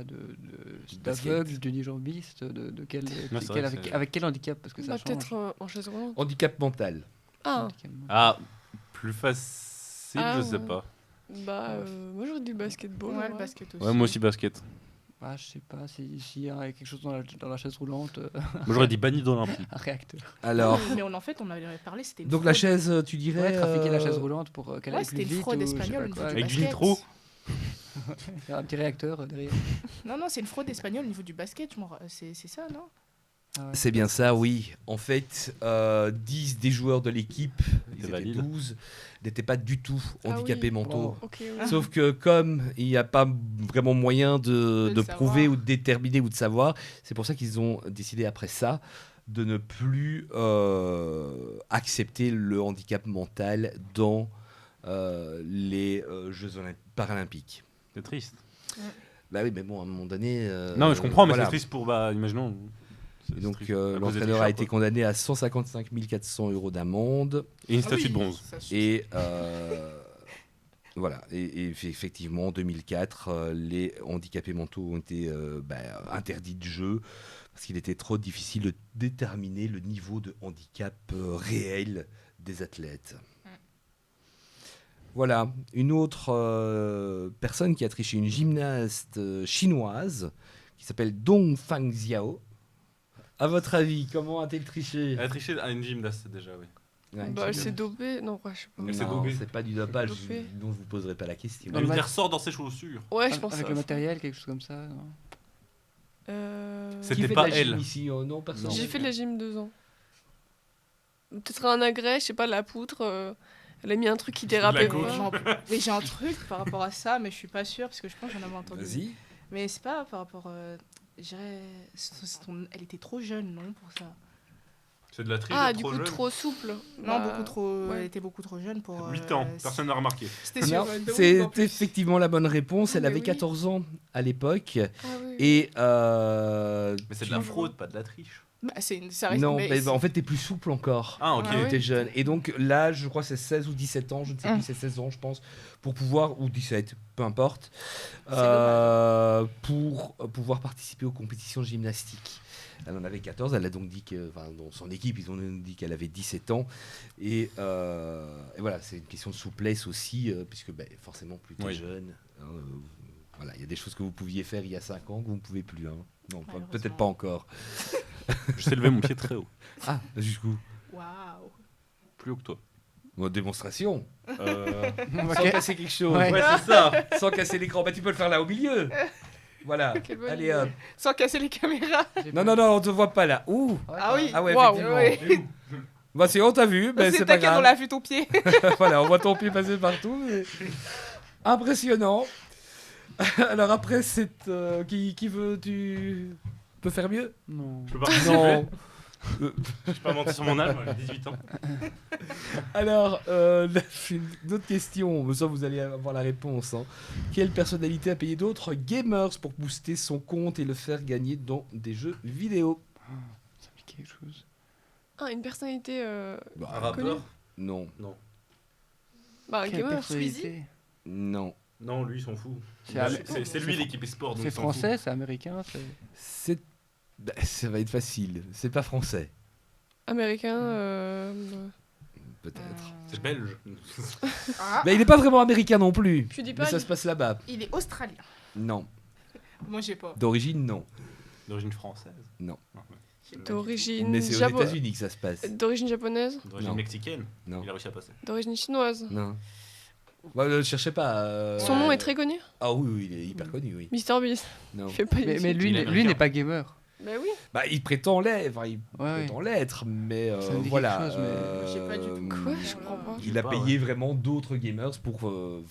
d'aveugle, d'unijambiste, de quel, Ouais, c'est vrai que c'est- avec quel handicap? Parce que ça Bah, change. peut-être en chaise roulante. Handicap mental. Ah, Handicap. Ah, plus facile, Ah, je sais ouais. pas. bah, moi j'aurais dit basketball. Ouais, ouais. le basket aussi. Ouais, moi aussi basket. Ah, je sais pas, s'il y a quelque chose dans la chaise roulante, Moi j'aurais dit banni d'Olympique. un réacteur. Alors, Mais en fait, on avait parlé, c'était une donc fraude. la chaise, tu dirais. Ouais, trafiquer la chaise roulante pour qu'elle Ouais, aille c'était plus une vite. fraude ou je sais espagnole pas au niveau quoi. du Avec basket. Nitro. Il y a un petit réacteur derrière. Non, c'est une fraude espagnole au niveau du basket, c'est ça, non? Ah ouais. C'est bien ça, oui. En fait, 10 des joueurs de l'équipe, ils étaient valides. 12, n'étaient pas du tout Ah handicapés oui. mentaux. Ok, oui. Sauf que comme il n'y a pas vraiment moyen De de le prouver savoir. ou de déterminer ou de savoir, c'est pour ça qu'ils ont décidé après ça de ne plus accepter le handicap mental dans les Jeux paralympiques. C'est triste. Bah oui, mais bon, à un moment donné... Non, mais je comprends, mais voilà. c'est triste pour, bah, imaginons. c'est Et donc triste. À cause des l'entraîneur a t-shirts, été quoi. condamné à 155 400 € d'amende. Et une Ah statue oui, de bronze. Et voilà. Et effectivement, en 2004, les handicapés mentaux ont été interdits de jeu parce qu'il était trop difficile de déterminer le niveau de handicap réel des athlètes. Voilà, une autre personne qui a triché, une gymnaste chinoise qui s'appelle Dong Fang Xiao. À votre avis, comment a-t-elle triché? Elle a triché à une gymnaste déjà, oui. Ouais, Bah, elle c'est s'est dopée. Non, ouais, je sais pas. Elle s'est Non, dopée. c'est pas du dopage, Dopée. dont je vous poserai pas la question. Dans Elle le lui match. ressort dans ses chaussures. Ouais, je pense Avec ça. le matériel, quelque chose comme ça. Non C'était Qui fait de pas la gym elle. ici non, personne. J'ai fait de la gym 2 ans. Peut-être un agrès, je sais pas, la poutre. Elle a mis un truc qui dérapait la coke. pas. Mais j'ai un truc par rapport à ça, mais je suis pas sûre parce que je pense que j'en avais entendu. Vas-y. Mais c'est pas par rapport. Je dirais, elle était trop jeune, non, pour ça. C'est de la triche. Ah, d'être du trop coup, jeune. trop souple. Non, Bah, beaucoup trop. ouais. Elle était beaucoup trop jeune pour. 8 ans, personne n'a remarqué. C'était sur. Non, The Wing, en c'est plus. effectivement la bonne réponse. Ah, Elle mais avait oui. 14 ans à l'époque. Ah oui. Et. Mais c'est de la fraude, pas de la triche. Bah, ça reste. Non, mais mais en fait, t'es plus souple encore. Ah, ok. Ah Quand oui. t'es jeune. Et donc là, je crois que c'est 16 ou 17 ans, je ne sais Ah. plus, c'est 16 ans, je pense, pour pouvoir, ou 17, peu importe, C'est pour pouvoir participer aux compétitions gymnastiques. Elle en avait 14, elle a donc dit que, enfin, dans son équipe, ils ont dit qu'elle avait 17 ans. Et voilà, c'est une question de souplesse aussi, puisque forcément, plus t'es Oui. jeune. Voilà, il y a des choses que vous pouviez faire il y a 5 ans que vous ne pouvez plus. Hein. Non, Malheureusement. peut-être pas encore. Je sais lever mon pied très haut. Ah, jusqu'où? Waouh. Plus haut que toi. Bon, démonstration. Ok. Sans casser quelque chose. Ouais. Ouais, c'est ça. Sans casser l'écran. Bah, tu peux le faire là au milieu. Voilà. Quelle bonne Allez, idée. hop. Sans casser les caméras. Non, on te voit pas là. Ouh. Ah oui. Ah ouais, Waouh. effectivement. Bah, c'est on t'a vu, mais c'est pas T'inquiète, on grave. l'a vu ton pied. Voilà, on voit ton pied passer partout. Mais... Impressionnant. Alors après, qui veut tu peux faire mieux? Non. Je peux participer. Non. Je peux pas mentir sur mon âge, moi, j'ai 18 ans. Alors, une autre question, mais ça vous allez avoir la réponse. Hein. Quelle personnalité a payé d'autres gamers pour booster son compte et le faire gagner dans des jeux vidéo? Ça me dit quelque chose. Ah, une personnalité. Bah, Un rappeur? Non, Bah, un Quelle gamer. personnalité? non. Non, lui, il s'en fout. C'est am- C'est lui l'équipe e-sport. donc C'est il s'en français, c'est américain, C'est... ça va être facile. C'est pas français, Américain. peut-être. fout. C'est belge. Ah, Mais il n'est pas vraiment américain non plus. Je dis Mais pas. ça se passe là-bas. il est australien. Non. Moi, j'ai pas. D'origine, non. D'origine française. Non. D'origine. Mais c'est aux Japo- États-Unis que ça se passe. D'origine japonaise. D'origine Non. mexicaine. Non. Il a réussi à passer. D'origine chinoise. Non. Ouais, ne cherchez pas. Son nom est très connu. Ah oui, oui, il est hyper connu, oui. Mr Beast. Non. Il fait pas Mais lui, Il est lui américain. n'est pas gamer. Bah oui. Bah, il prétend l'être, enfin, il Ouais, prétend l'être, mais Ça me dit voilà. quelque chose, mais je sais pas du tout. Quoi? Je comprends pas. Il a pas, payé vraiment d'autres gamers pour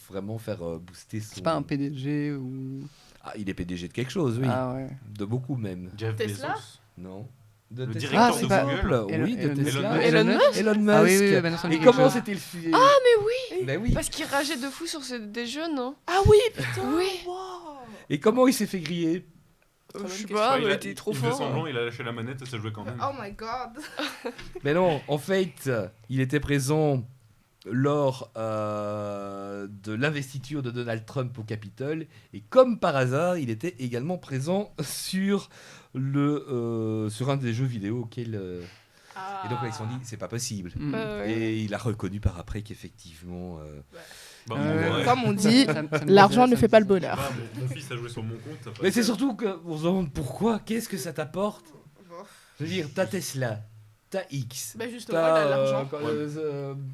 vraiment faire booster son. C'est pas un PDG ou. Ah, il est PDG de quelque chose, oui. Ah ouais. De beaucoup même. Jeff Tesla Bezos. Non. De Le Tesla, directeur par de exemple. Elon- Oui, de Elon- Tesla. Elon Musk. Elon Musk. Ah oui, oui, maintenant ça me Et dit quelque comment chose. c'était le film? Ah, mais oui. Ben oui. Parce qu'il rageait de fou sur des jeunes, non? Ah oui, putain. Oui. Wow. Et comment il s'est fait griller? Très bonne Je sais question. pas, il il a était trop il faisait fort. semblant, il a lâché la manette et ça jouait quand même. Oh my god. Mais non, en fait, il était présent lors de l'investiture de Donald Trump au Capitole. Et comme par hasard, il était également présent sur un des jeux vidéo auxquels... Et donc là, ils se sont dit, c'est pas possible. Ouais. Et il a reconnu par après qu'effectivement... Bah, Ouais. Comme on dit, Ça me l'argent disait, ne ça fait me pas le disait. bonheur. mon fils a joué sur mon compte. Mais c'est surtout qu'on se demande pourquoi, qu'est-ce que ça t'apporte. Je veux dire, ta Tesla, ta X, Bah justement, il a l'argent.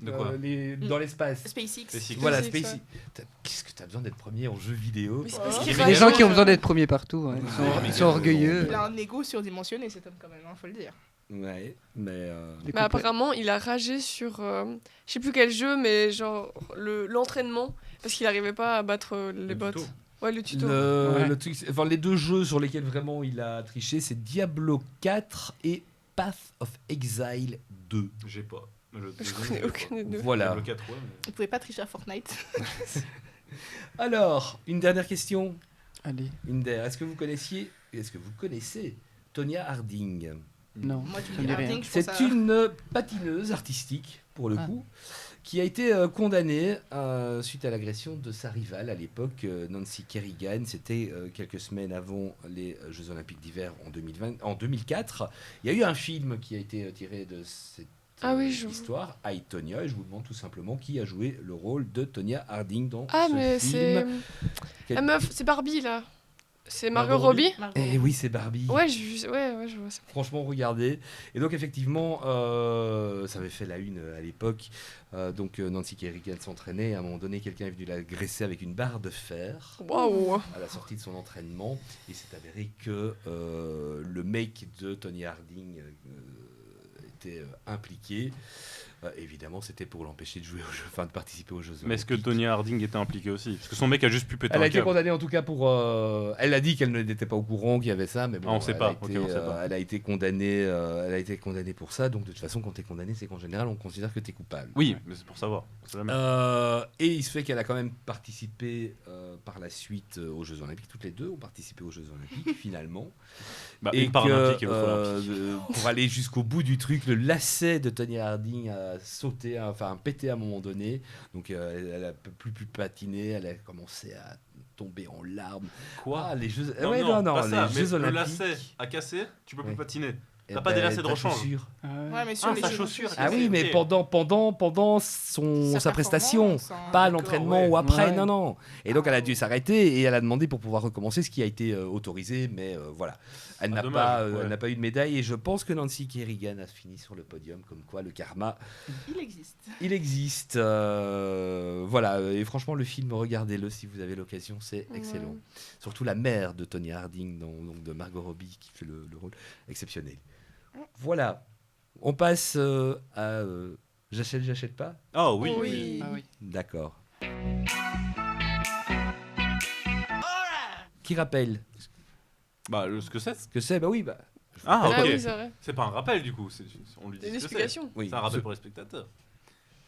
De quoi dans l'espace. SpaceX. SpaceX. Voilà, SpaceX, SpaceX. Qu'est-ce que t'as besoin d'être premier en jeu vidéo? Mais c'est parce qu'il Oh. Les gens qui ont besoin rage. d'être premiers partout, hein, ils sont orgueilleux. Il a un ego surdimensionné, cet homme, quand même, faut le dire. Ouais, mais... Des Bah, couples- apparemment, il a ragé sur. Je sais plus quel jeu, mais genre l'entraînement. Parce qu'il n'arrivait pas à battre les bots. tuto. Ouais, le tuto. Ouais. le truc, enfin, les deux jeux sur lesquels vraiment il a triché, c'est Diablo 4 et Path of Exile 2. J'ai pas. Je connais aucun des deux. Voilà. Le 4, ouais, mais- Il pouvait pas tricher à Fortnite. Alors, une dernière question. Allez, Est-ce que vous connaissez Tonya Harding? non, Moi, tu ça me me dis dit rien. Harding, je pense C'est à... une patineuse artistique, pour le Ah. coup, qui a été condamnée suite à l'agression de sa rivale à l'époque, Nancy Kerrigan. C'était quelques semaines avant les Jeux Olympiques d'hiver en 2004. Il y a eu un film qui a été tiré de cette Ah oui, je- histoire, I, Tonya, et je vous demande tout simplement qui a joué le rôle de Tonya Harding dans Ah, ce mais c'est. film. Quel- La meuf, c'est Barbie là. C'est Margot Margot Robbie. Margot. Eh oui, c'est Barbie. Ouais, je vois ça. Franchement, regardez. Et donc, effectivement, ça avait fait la une à l'époque. Donc, Nancy Kerrigan s'entraînait. À un moment donné, quelqu'un est venu l'agresser avec une barre de fer Waouh. à la sortie de son entraînement. Et c'est avéré que le mec de Tony Harding était impliqué. Évidemment, c'était pour l'empêcher de jouer aux jeux, enfin de participer aux Jeux Mais est-ce que Olympiques. Tonya Harding était impliquée aussi? Parce que son mec a juste pu péter Elle un a été câble. condamnée en tout cas pour. Elle a dit qu'elle n'était pas au courant qu'il y avait ça, mais bon, Ah, on sait elle pas. a été, Ok, on sait pas. elle a été condamnée. Elle a été condamnée pour ça. Donc de toute façon, quand t'es condamné, c'est qu'en général, on considère que t'es coupable. Oui, mais c'est pour savoir. C'est la même. Et il se fait qu'elle a quand même participé par la suite aux Jeux Olympiques. Toutes les deux ont participé aux Jeux Olympiques finalement. Bah, Et une paralympique et l'autre que, olympique. pour aller jusqu'au bout du truc, le lacet de Tony Harding a sauté, enfin pété à un moment donné. Donc elle a plus pu patiner, elle a commencé à tomber en larmes. Quoi? Ah, les Jeux, Non, ouais, non, non, pas ça, les mais Jeux le Olympiques. lacet a cassé, tu peux plus Ouais. patiner. Eh T'as pas des ben, lacets de ta rechange. chaussure. Ouais, mais sur Ah, les sa jeux chaussure. aussi, Ah c'est- oui, mais Ok. pendant sa prestation, performance, hein. pas à D'accord, l'entraînement ouais. ou après, Ouais. non, non. Et donc elle a dû s'arrêter et elle a demandé pour pouvoir recommencer, ce qui a été autorisé, mais voilà. Elle Ah, n'a dommage, pas, ouais. elle n'a pas eu de médaille et je pense que Nancy Kerrigan a fini sur le podium, comme quoi le karma, Il existe. il existe. Voilà, et franchement le film, regardez-le si vous avez l'occasion, c'est excellent. Ouais. Surtout la mère de Tony Harding, donc de Margot Robbie, qui fait le rôle exceptionnel. Voilà, on passe à j'achète pas. Ah oui. Oui. Ah oui. D'accord. Qui rappelle Bah, ce que c'est. ce que c'est? Bah oui, bah. Ah, Ah ok. oui, c'est vrai. C'est pas un rappel du coup. On lui dit C'est une ce que c'est. explication. Oui. C'est un rappel pour les spectateurs.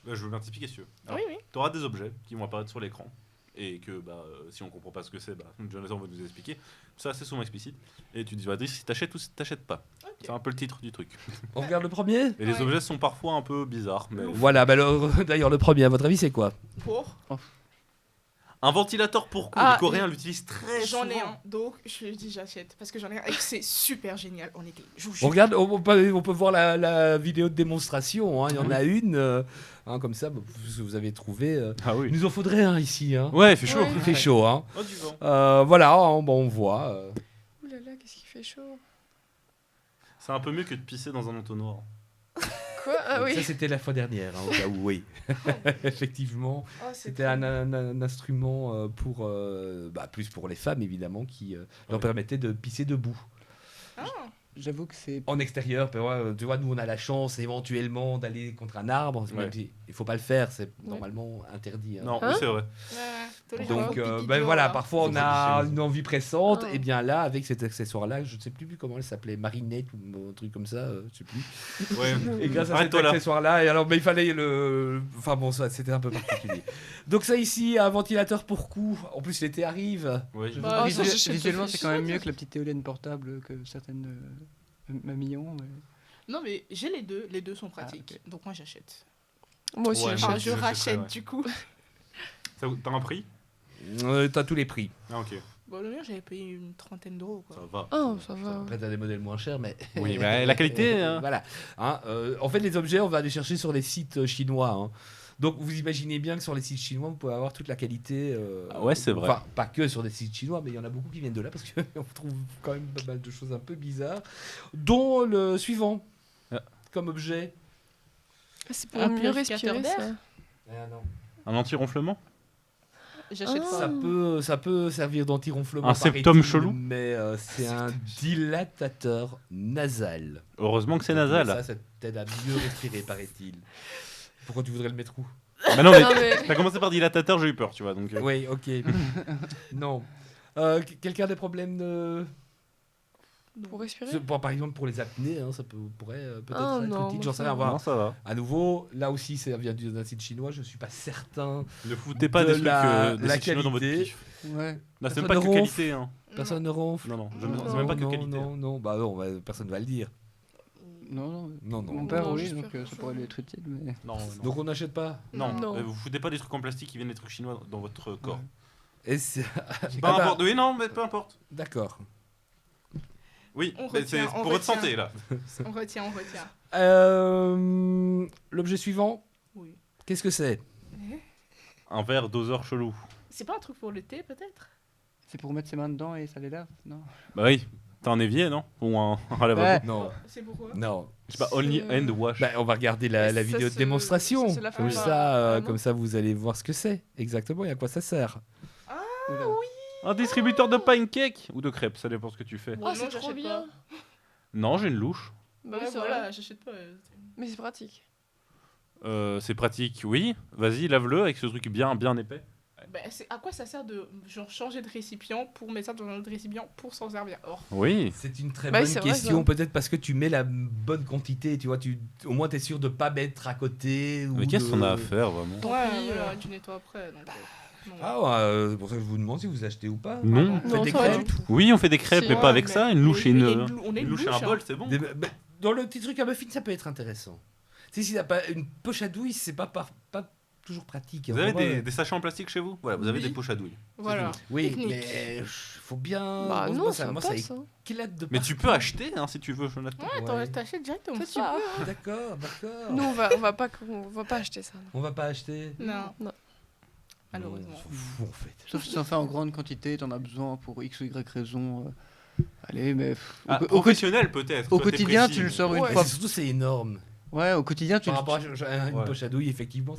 Bah, je veux bien t'expliquer si tu veux. Alors, Oui, oui. tu auras des objets qui vont apparaître sur l'écran. Et que si on comprend pas ce que c'est, Jonathan va nous expliquer. Ça, c'est souvent explicite. Et tu dis, vas-y, si t'achètes ou si t'achètes pas. C'est un peu le titre du truc. On regarde le premier. Et les Ouais. objets sont parfois un peu bizarres. Mais... Voilà, bah d'ailleurs le premier, à votre avis, c'est quoi? Pour. Un ventilateur pour cou. Ah, les Coréens l'utilisent très J'en souvent. ai un, donc je dis j'achète. Parce que j'en ai un et que c'est super génial. On était. Je vous On jure. regarde, on peut voir la vidéo de démonstration. Hein. Il y en a une, comme ça, vous avez trouvé. Ah Il oui. nous en faudrait un ici. Hein. Ouais, il fait chaud. Ouais. Il fait chaud. Hein. Oh, du vent. Voilà, on voit. Ouh là là, qu'est-ce qui fait chaud. C'est un peu mieux que de pisser dans un entonnoir. Quoi? Ah oui. Ça, c'était la fois dernière, hein, au cas où, oui. Effectivement. Oh, c'est C'était un instrument pour, plus pour les femmes, évidemment, qui leur permettait de pisser debout. Ah, J'avoue que c'est. En extérieur, tu vois, nous, on a la chance éventuellement d'aller contre un arbre. Ouais. Même si il faut pas le faire, c'est normalement interdit. Hein. Non, Hein oui, c'est vrai. ouais, tous les Donc, gens font pipi ben dehors, voilà, là. parfois on Faut a positionner. une envie pressante, Ah. et bien là, avec cet accessoire-là, je ne sais plus comment elle s'appelait, Marinette ou un truc comme ça, je sais plus. Ouais. Et grâce à cet Arrête-toi là. accessoire-là, et alors, mais il fallait enfin bon, ça, c'était un peu particulier. Donc ça ici, un ventilateur pour cou. En plus, l'été arrive. Ouais, J'avoue Bah, que ça, j'achète visuellement, tout c'est de quand même suite. mieux que la petite éolienne portable que certaines mamillons. Mais... Non, mais j'ai les deux. Les deux sont pratiques. Ah, ok. Donc moi j'achète. Moi aussi, Ouais, j'achète. Enfin, je j'achèterais, rachète ouais. du coup. T'as un prix? T'as tous les prix. Ah, ok. Bon, le mien, j'avais payé une 30aine d'euros. Ça Quoi. va. Oh, ça va. Après, t'as des modèles moins chers, mais. Oui, mais la qualité, hein. Voilà. Hein, en fait, les objets, on va les chercher sur les sites chinois. Hein. Donc, vous imaginez bien que sur les sites chinois, vous pouvez avoir toute la qualité. Ah ouais, c'est vrai. Enfin, pas que sur des sites chinois, mais il y en a beaucoup qui viennent de là parce qu'on trouve quand même pas mal de choses un peu bizarres. Dont le suivant, Ah. comme objet. Ah, c'est pour Un mieux purificateur respirer, d'air ça. Ah, non. Un anti-ronflement? J'achète Ah. pas. Ça peut servir d'anti-ronflement. Un septum paraît-il, chelou. Mais c'est un dilatateur nasal. Heureusement que c'est Donc, nasal. Ça t'aide à mieux respirer, paraît-il. Pourquoi tu voudrais le mettre où? Bah non, mais Non, mais- t'as commencé par dilatateur, j'ai eu peur, tu vois. Donc, Oui, ok. Non. Quelqu'un a des problèmes de... Pour respirer. Par exemple, pour les apnées, hein, ça pourrait peut-être Ah, être non, utile. moi, J'en sais ça rien. va. Voir. non, ça va. À nouveau, là aussi, ça vient d'un site chinois. Je suis pas certain. Ne foutez pas De des trucs la des chinois dans votre qualité. pif. Ouais. Là, c'est Personne même pas ne que ronfle. qualité, hein. Personne ne ronfle. Non, non, Non, c'est même pas que non, qualité. non. Bah non, personne va le dire. Non, non. Non, non. Mon père, Non, oui, j'espère donc que ça ça pourrait va. lui être utile. Mais... Non, non. Donc on n'achète pas. Non, Non. vous foutez pas des trucs en plastique qui viennent des trucs chinois dans votre corps. Et c'est- Peu Ah bah, importe. Oui, non, mais peu importe. D'accord. Oui, On mais retient, c'est on pour votre retient. santé, là. On retient, on retient. L'objet suivant, Oui. qu'est-ce que c'est? Un verre doseur chelou. C'est pas un truc pour le thé, peut-être? C'est pour mettre ses mains dedans et ça les lave? Non. Bah oui. T'as un évier, non? Ou un lavabo? Ouais. Non, C'est pourquoi? non. Je sais pas, only hand wash. Bah, on va regarder la Ça vidéo de se- démonstration. ça se lave Comme pas ça, vraiment. comme ça, vous allez voir ce que c'est. Exactement, et à quoi ça sert. Oula. Un distributeur de pancakes ou de crêpes, ça dépend ce que tu fais. Bon, Ah, non, c'est trop j'achète bien. pas. Non, j'ai une louche. Bah Ouais, oui, c'est voilà, vrai. j'achète pas. Mais c'est pratique. C'est pratique, oui. Vas-y, lave-le avec ce truc bien épais. Bah, à quoi ça sert de genre, changer de récipient pour mettre ça dans un autre récipient pour s'en servir? Or, Oui. C'est une très Bah oui, bonne c'est vrai, question, ça. peut-être parce que tu mets la bonne quantité, tu vois, au moins tu es sûr de pas mettre à côté. Mais ou qu'est-ce de- qu'on a à faire, vraiment? Tant ouais, pis, voilà, tu nettoies après. Donc, non. Ah ouais, c'est pour ça que je vous demande si vous achetez ou pas. Non. Vous faites Non, des ça va crêpes. du tout. Oui, on fait des crêpes, Si. mais pas Ouais, avec ça. Une louche et mais une... on est Une louche et un bol, c'est bon. Bah, dans le petit truc à muffin, ça peut être intéressant. Si t'as pas une poche à douille, c'est pas toujours pratique. Vous avez Vraiment, des sachets en plastique chez vous? Voilà, vous avez Oui. des poches à douille. Voilà. Oui, Technique. mais faut bien. Bah moi, non, ça, ça moi, passe. ça hein. éclate de Mais tu peux acheter, hein, si tu veux, Jonathan. Ouais, Ouais. t'achètes directement. Toi, tu ça. peux. D'accord, d'accord. Nous, on va pas acheter ça. On va pas acheter. Non. Non. Malheureusement. On s'en fout, en fait. Sauf si t'en fais en grande quantité, t'en as besoin pour X ou Y raison. Allez, mais Ah, au professionnel, peut-être. au toi, t'es quotidien, précis, tu le mais- sors une Ouais, fois. surtout, c'est énorme. Ouais, au quotidien, tu Par le. rapport à une Ouais. poche à douille, effectivement,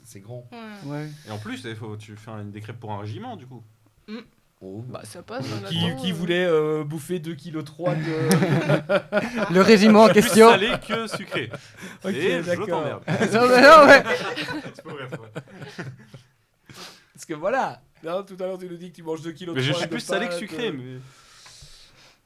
c'est grand. Ouais. Ouais. Et en plus, tu fais des crêpes pour un régiment, du coup. Oh. Bah, ça passe. Qui voulait bouffer 2,3 kg de. Le régiment en Plus question. salé que sucré. Ok, Et je d'accord. t'emmerde. Non, mais non, ouais. C'est pas vrai, c'est vrai. Parce que voilà, non, tout à l'heure tu nous dis que tu manges 2,3 kg. Mais je suis plus salé que sucré. Mais...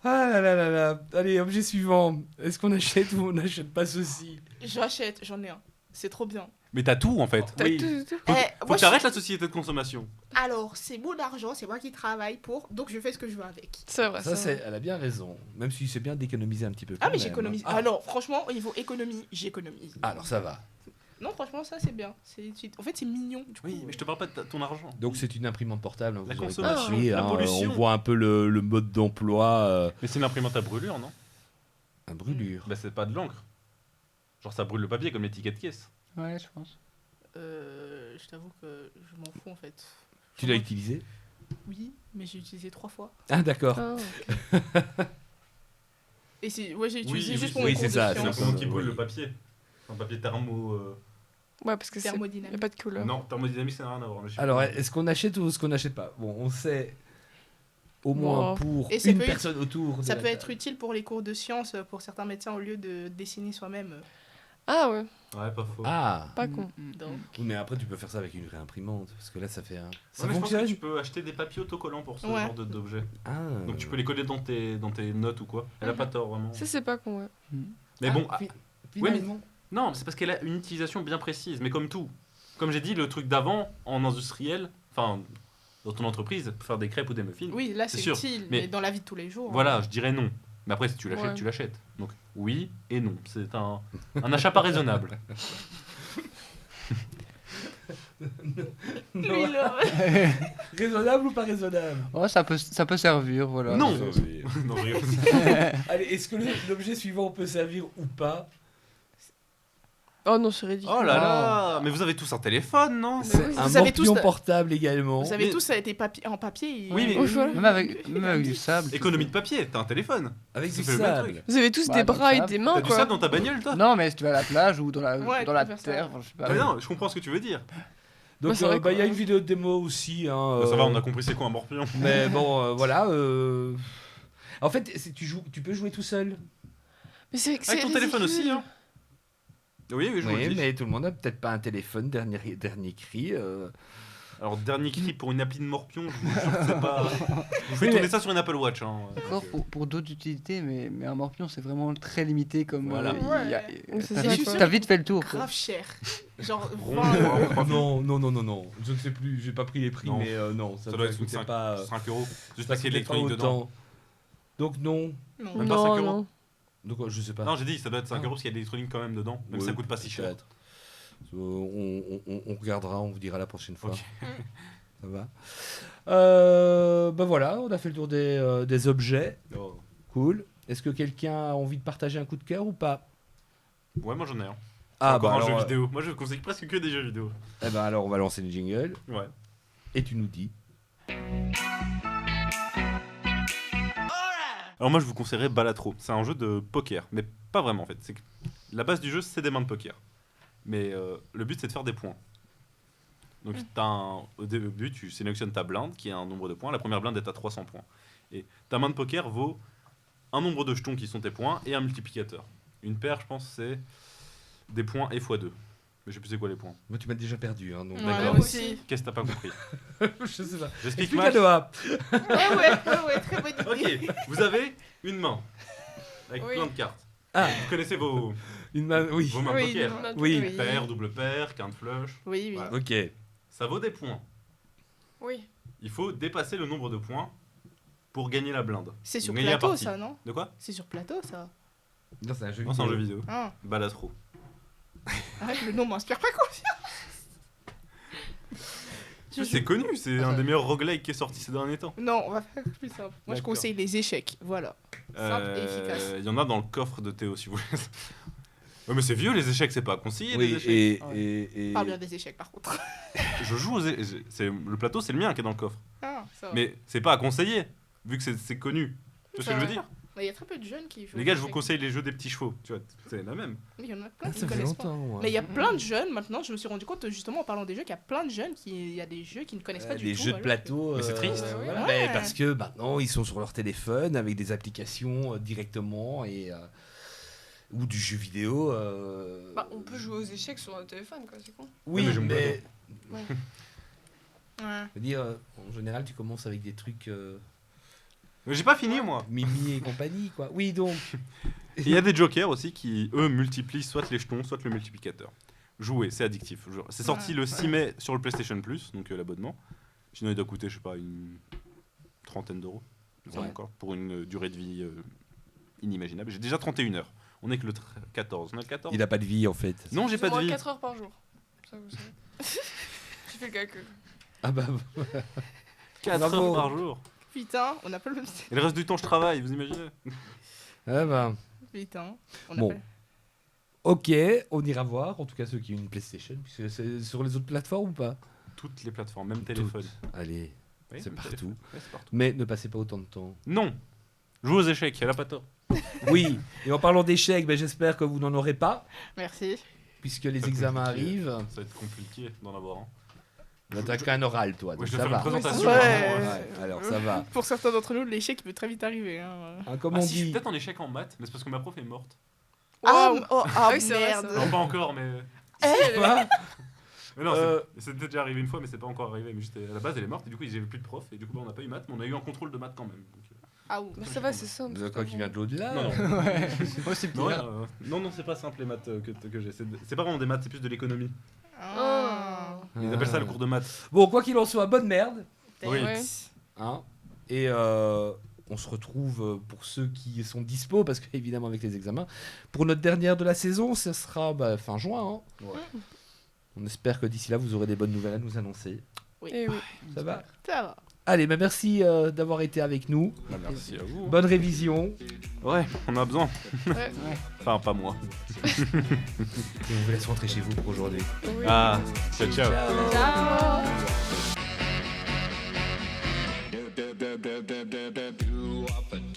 Ah là là là là. Allez, objet suivant. Est-ce qu'on achète ou on n'achète pas ceci? J'achète, j'en ai un. C'est trop bien. mais t'as tout, en fait. T'as Oui. tout. Faut, Eh, faut moi, que t'arrêtes la société de consommation. Alors, c'est mon argent, c'est moi qui travaille pour, donc je fais ce que je veux avec. C'est vrai. Ça, c'est vrai. elle a bien raison. Même si c'est bien d'économiser un petit peu. Ah, quand mais même. j'économise. Ah. Ah non, franchement, au niveau économie, j'économise. Ah, alors ça va. Non, franchement, ça c'est bien. En fait, c'est mignon. Du coup, Oui, mais je te parle pas de ton argent. Donc c'est une imprimante portable. hein, La vous aurez consommation, compris, la hein, pollution. on voit un peu le mode d'emploi. Mais c'est une imprimante à brûlure, non? Un brûlure. Bah, c'est pas de l'encre. Genre, ça brûle le papier comme l'étiquette caisse. Ouais, je pense. je t'avoue que je m'en fous en fait. Tu l'as utilisé? Oui, mais j'ai utilisé 3 fois. Ah d'accord. Ah, Et c'est, ouais, j'ai utilisé oui, juste pour oui, mes c'est cours ça, de C'est c'est sciences. l'imprimante qui Oui. brûle le papier. Un papier thermo. ouais, parce que c'est. Y a Thermodynamique. pas de couleur. Non, thermodynamique, ça n'a rien à voir. mais je sais Alors pas. est-ce qu'on achète ou est-ce qu'on n'achète pas? Bon, on sait au moins Bon. pour Et ça une peut être- personne autour. de Ça la peut être table. utile pour les cours de sciences, pour certains médecins, au lieu de dessiner soi-même. Ah ouais, Ouais, pas faux. Ah. pas con. Donc, Oui, mais après tu peux faire ça avec une vraie imprimante parce que là ça fait un. Ça Ouais, mais je pense que fonctionne. tu peux acheter des papiers autocollants pour ce Ouais. genre d'objet. Ah. Donc tu peux les coller dans tes notes ou quoi. Elle a pas tort, vraiment. Ça, c'est pas con, ouais. Mais bon, Finalement. non, c'est parce qu'elle a une utilisation bien précise. Mais comme tout, comme j'ai dit, le truc d'avant, en industriel, enfin, dans ton entreprise, pour faire des crêpes ou des muffins, oui, là C'est c'est sûr, utile, mais- mais dans la vie de tous les jours. voilà, je dirais non. Mais après, si tu l'achètes, Ouais. tu l'achètes. Donc oui et non. C'est un achat pas raisonnable. Non. Lui, là. Raisonnable ou pas raisonnable? Oh, ça peut servir, voilà. Non. Ça, oui. Non, je rigole. Allez, est-ce que l'objet suivant peut servir ou pas? Oh non, c'est ridicule. Oh là là. Mais vous avez tous un téléphone, non? C'est oui. un Vous avez tous morpion la- portable également. Vous avez Mais- tous été en papier. Oui, mais- Oui, voilà. Même avec du sable. Économie de papier, t'as un téléphone. Avec Ça du fait le même sable. truc. Vous avez tous Bah, des dans le bras et sable. des T'as mains, du quoi. sable dans ta bagnole, toi? Non, mais si tu vas à la plage ou dans la Ouais, tu peux faire ça. terre, enfin, je sais pas. Mais non, je comprends ce que tu veux dire. Donc Bah, c'est vrai il y a quoi. une vidéo de démo aussi. Hein, Ça va, on a compris c'est quoi un morpion. Mais bon, voilà. En fait, tu peux jouer tout seul. Mais c'est Avec ton téléphone ridicule. aussi, hein. Oui, je vous le Oui, dis. mais tout le monde n'a peut-être pas un téléphone dernier cri. Alors, dernier cri pour une appli de morpion, je vous jure que c'est pas. Vous pouvez Oui, tourner mais- ça sur une Apple Watch. Hein. Encore pour d'autres utilités, mais un morpion, c'est vraiment très limité comme. Voilà. C'est T'as ça, vite, quoi. t'as vite fait le tour. quoi. Grave cher. Genre Rond, 20 euros. Non. Je ne sais plus, j'ai pas pris les prix, Non. mais non, Ça doit être coûtait 5 pas. 5 euros. Juste Ça parce qu'il y a de coûtait pas l'électronique dedans. autant. Donc non. Non. Même pas 5 Non, euros. non. Donc je sais pas. Non, j'ai dit, ça doit être 5 Ah. euros parce qu'il y a de l'électronique quand même dedans. Même si Oui, ça coûte pas si cher. peut-être. On regardera, on vous dira la prochaine fois. Ok. Ça va. Ben voilà, on a fait le tour des objets. Oh. Cool. Est-ce que quelqu'un a envie de partager un coup de cœur ou pas? Ouais, moi j'en ai un. Ah Encore bah un alors, jeu vidéo. Moi je conseille presque que des jeux vidéo. eh ben alors on va lancer le jingle Ouais. et tu nous dis. Alors moi je vous conseillerais Balatro. C'est un jeu de poker, mais pas vraiment en fait. C'est que la base du jeu c'est des mains de poker, mais le but c'est de faire des points. Donc au début tu sélectionnes ta blinde qui a un nombre de points. La première blinde est à 300 points. Et ta main de poker vaut un nombre de jetons qui sont tes points et un multiplicateur. Une paire je pense c'est des points et x2. Mais je sais plus c'est quoi les points. Moi tu m'as déjà perdu hein, donc Ouais, d'accord. moi aussi. Qu'est-ce que t'as pas compris? Je sais pas. J'explique Explique à mal. Noah. Ouais, très bonne idée. Ok, vous avez une main avec Oui. plein de cartes. Ah. Vous connaissez vos Une main, oui. mains de Oui, poker. une main de Oui. poker, Paire, double paire, quinte flush. Oui. Voilà. Ok. Ça vaut des points. Oui. Il faut dépasser le nombre de points pour gagner la blinde. C'est sur Gagner la plateau, partie. ça, non? De quoi? C'est sur plateau, ça. Non, c'est un jeu Non, c'est un jeu vidéo. Ah, Balatro. arrête, le nom m'inspire pas confiance. C'est connu, c'est Ah, un ça- des meilleurs roguelikes qui est sorti ces derniers temps. Non, on va faire plus simple. Moi, je D'accord. conseille les échecs. Voilà. Simple et efficace. Il y en a dans le coffre de Théo si vous voulez. Ouais, mais c'est vieux les échecs, c'est pas conseillé les Oui, échecs. et Parle bien des échecs, par contre. Je joue aux échecs. Le plateau, c'est le mien qui est dans le coffre. Ah, ça va. Mais c'est pas à conseiller, vu que c'est connu. Tu vois ce que je veux Ça- dire? Mais il y a très peu de jeunes qui jouent. Les aux gars, je vous échecs. conseille les jeux des petits chevaux. Tu vois, c'est la même. Mais il y en a plein Ah, qui ça ne fait connaissent pas. longtemps. ouais. Mais il y a plein de jeunes maintenant, je me suis rendu compte justement en parlant des jeux qu'il y a plein de jeunes il y a des jeux qui ne connaissent pas du Des tout. jeux de voilà. plateau. Mais c'est triste. voilà. Ouais. Mais parce que maintenant ils sont sur leur téléphone avec des applications directement et ou du jeu vidéo. Bah, on peut jouer aux échecs sur un téléphone, quoi, c'est con. Oui, Ouais, mais j'aime mais Ouais. Ouais. je veux dire, en général, tu commences avec des trucs Mais j'ai pas fini moi. Mimi et compagnie, quoi. Oui, donc. Il y a des jokers aussi qui, eux, multiplient soit les jetons, soit le multiplicateur. Jouer, c'est addictif. C'est sorti Ouais. le 6 mai sur le PlayStation Plus, donc l'abonnement. Sinon, il doit coûter, je sais pas, une trentaine d'euros. Ça Ouais. encore, pour une durée de vie inimaginable. J'ai déjà 31 heures. On est que le 14. On est le 14 Il a pas de vie en fait. Non, j'ai pas de Moins vie. 4 heures par jour. Ça, vous savez. J'ai fait le calcul. Ah bah. 4 Bravo. heures par jour. Putain, on n'a pas le même. Et le reste du temps, je travaille, vous imaginez? Ah bah. Putain. On Bon. a pas- Ok, on ira voir. En tout cas, ceux qui ont une PlayStation, puisque c'est sur les autres plateformes ou pas. Toutes les plateformes, même téléphone. Allez, Oui, c'est même partout. téléphone. Ouais, c'est partout. Mais ne passez pas autant de temps. Non. Joue aux échecs, elle a pas tort. Oui, et en parlant d'échecs, ben, j'espère que vous n'en aurez pas, Merci. puisque les Ça va être examens compliqué. arrivent. Ça va être compliqué d'en avoir un. Ben, t'as qu'un oral, toi, donc Ouais, je ça vais faire va. une présentation. Ouais. hein, Ouais, alors ça va. Pour certains d'entre nous, l'échec peut très vite arriver. Hein. Hein, comme Ah on si, je suis dit. peut-être en échec en maths, mais c'est parce que ma prof est morte. Ah, Waouh. oh, Ah oui, c'est vrai, merde. c'est vrai. Non, pas encore, mais... Quoi mais non, Euh. c'était déjà arrivé une fois, mais c'est pas encore arrivé. Mais juste à la base, elle est morte, et du coup, j'avais plus de prof, et du coup, bah, on n'a pas eu maths, mais on a eu un contrôle de maths quand même. Donc, Ah, ouh. Mais ça va, c'est simple. De quoi qui vient de l'au-delà Non, non. Moi, c'est Non, pire. non, c'est pas simple les maths que j'ai. C'est pas vraiment des maths, c'est plus de l'économie. Ah. Ils appellent ça le cours de maths. Bon, quoi qu'il en soit, bonne merde. Oui. Ouais. Hein. Et on se retrouve pour ceux qui sont dispo, parce qu'évidemment avec les examens, pour notre dernière de la saison, ce sera fin juin. Hein. Ouais. On espère que d'ici là, vous aurez des bonnes nouvelles à nous annoncer. Eh oui. Ça va? Ça va. Allez, merci d'avoir été avec nous. Bah, merci à vous. Bonne révision. Ouais, on a besoin. Ouais. Enfin, pas moi. Et on vous laisse rentrer chez vous pour aujourd'hui. Oui. Ah, ciao, ciao. Ciao. do up a